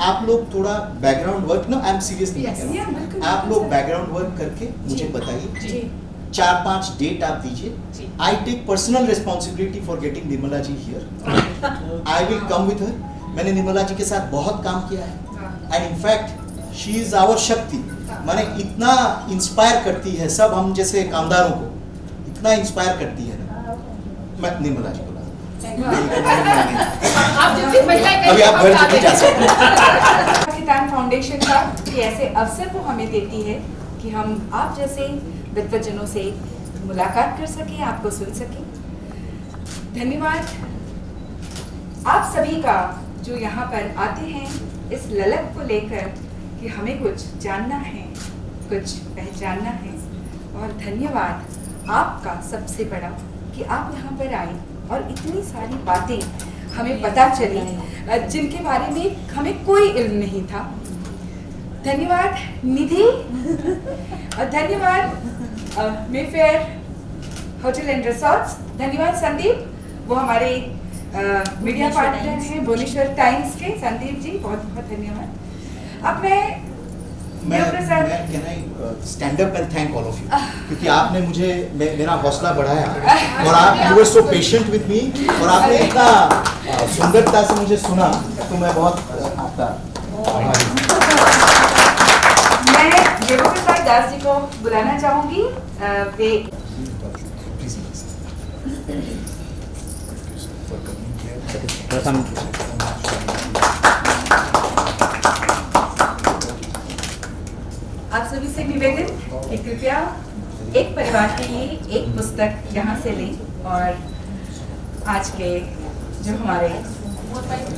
आप लोग थोड़ा background work, no I am serious नहीं कह रहा हूँ, आप लोग बैकग्राउंड वर्क करके मुझे बताइए, 4-5 डेट आप दीजिए. I take personal responsibility for getting Nirmala ji here. I will come with her. मैंने निर्मला जी के साथ बहुत काम किया है, and in fact she is our shakti. माने इतना इंस्पायर करती है सब हम जैसे कामदारों को, इतना इंस्पायर करती है ना. मैं निर्मला जी को अभी आप घर चले जा सकते हैं. किसान फाउंडेशन का कि ऐसे अवसर वो हमें देती है कि हम आप जैसे विद्वजनों से मुलाकात कर सकें, आपको सुन सकें. धन्यवाद आप सभी का जो यहाँ पर आते हैं इस ललक को लेकर कि हमें कुछ जानना है, कुछ पहचानना है. और धन्यवाद आपका सबसे बड़ा कि आप यहाँ पर आए और इतनी सारी बातें हमें पता चली जिनके बारे में हमें कोई इल्म नहीं था. धन्यवाद निधि और धन्यवाद मेफेयर होटल एंड रिसोर्ट्स. धन्यवाद संदीप, वो हमारे मीडिया पार्टनर हैं भुवनेश्वर टाइम्स के. संदीप जी बहुत बहुत धन्यवाद. अब मैं stand up and thank all of you, क्योंकि आपने मुझे मेरा हौसला बढ़ाया और आप you were so patient with me और आपने इतना सुंदरता से मुझे सुना, तो मैं बहुत आपका मैं देवोप्रसाद दास जी को बुलाना चाहूंगी. वे आप सभी से निवेदन कि कृपया एक परिवार के लिए एक पुस्तक यहाँ से लें और आज के जो हमारे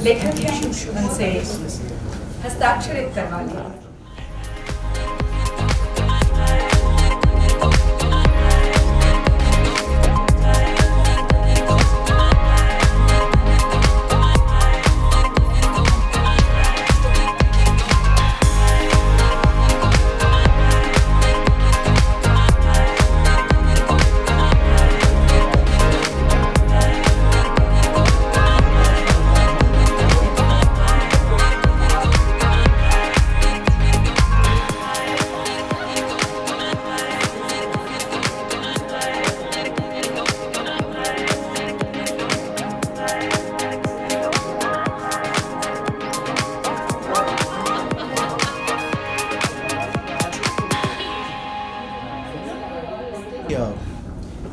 लेखक हैं उनसे हस्ताक्षरित करवा लें.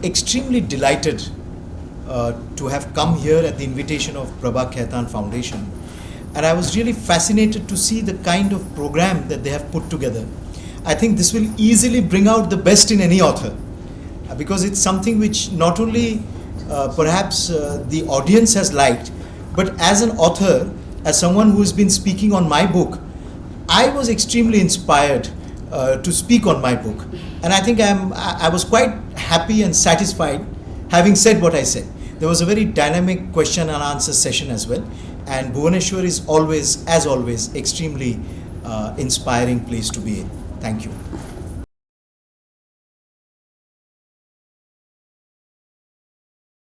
Extremely delighted to have come here at the invitation of Prabha Khaitan Foundation, and I was really fascinated to see the kind of program that they have put together. I think this will easily bring out the best in any author, because it's something which not only perhaps the audience has liked, but as an author, as someone who has been speaking on my book, I was extremely inspired to speak on my book, and I think I was quite happy and satisfied having said what I said. There was a very dynamic question and answer session as well, and Bhubaneswar is always, as always, extremely inspiring place to be in. Thank you.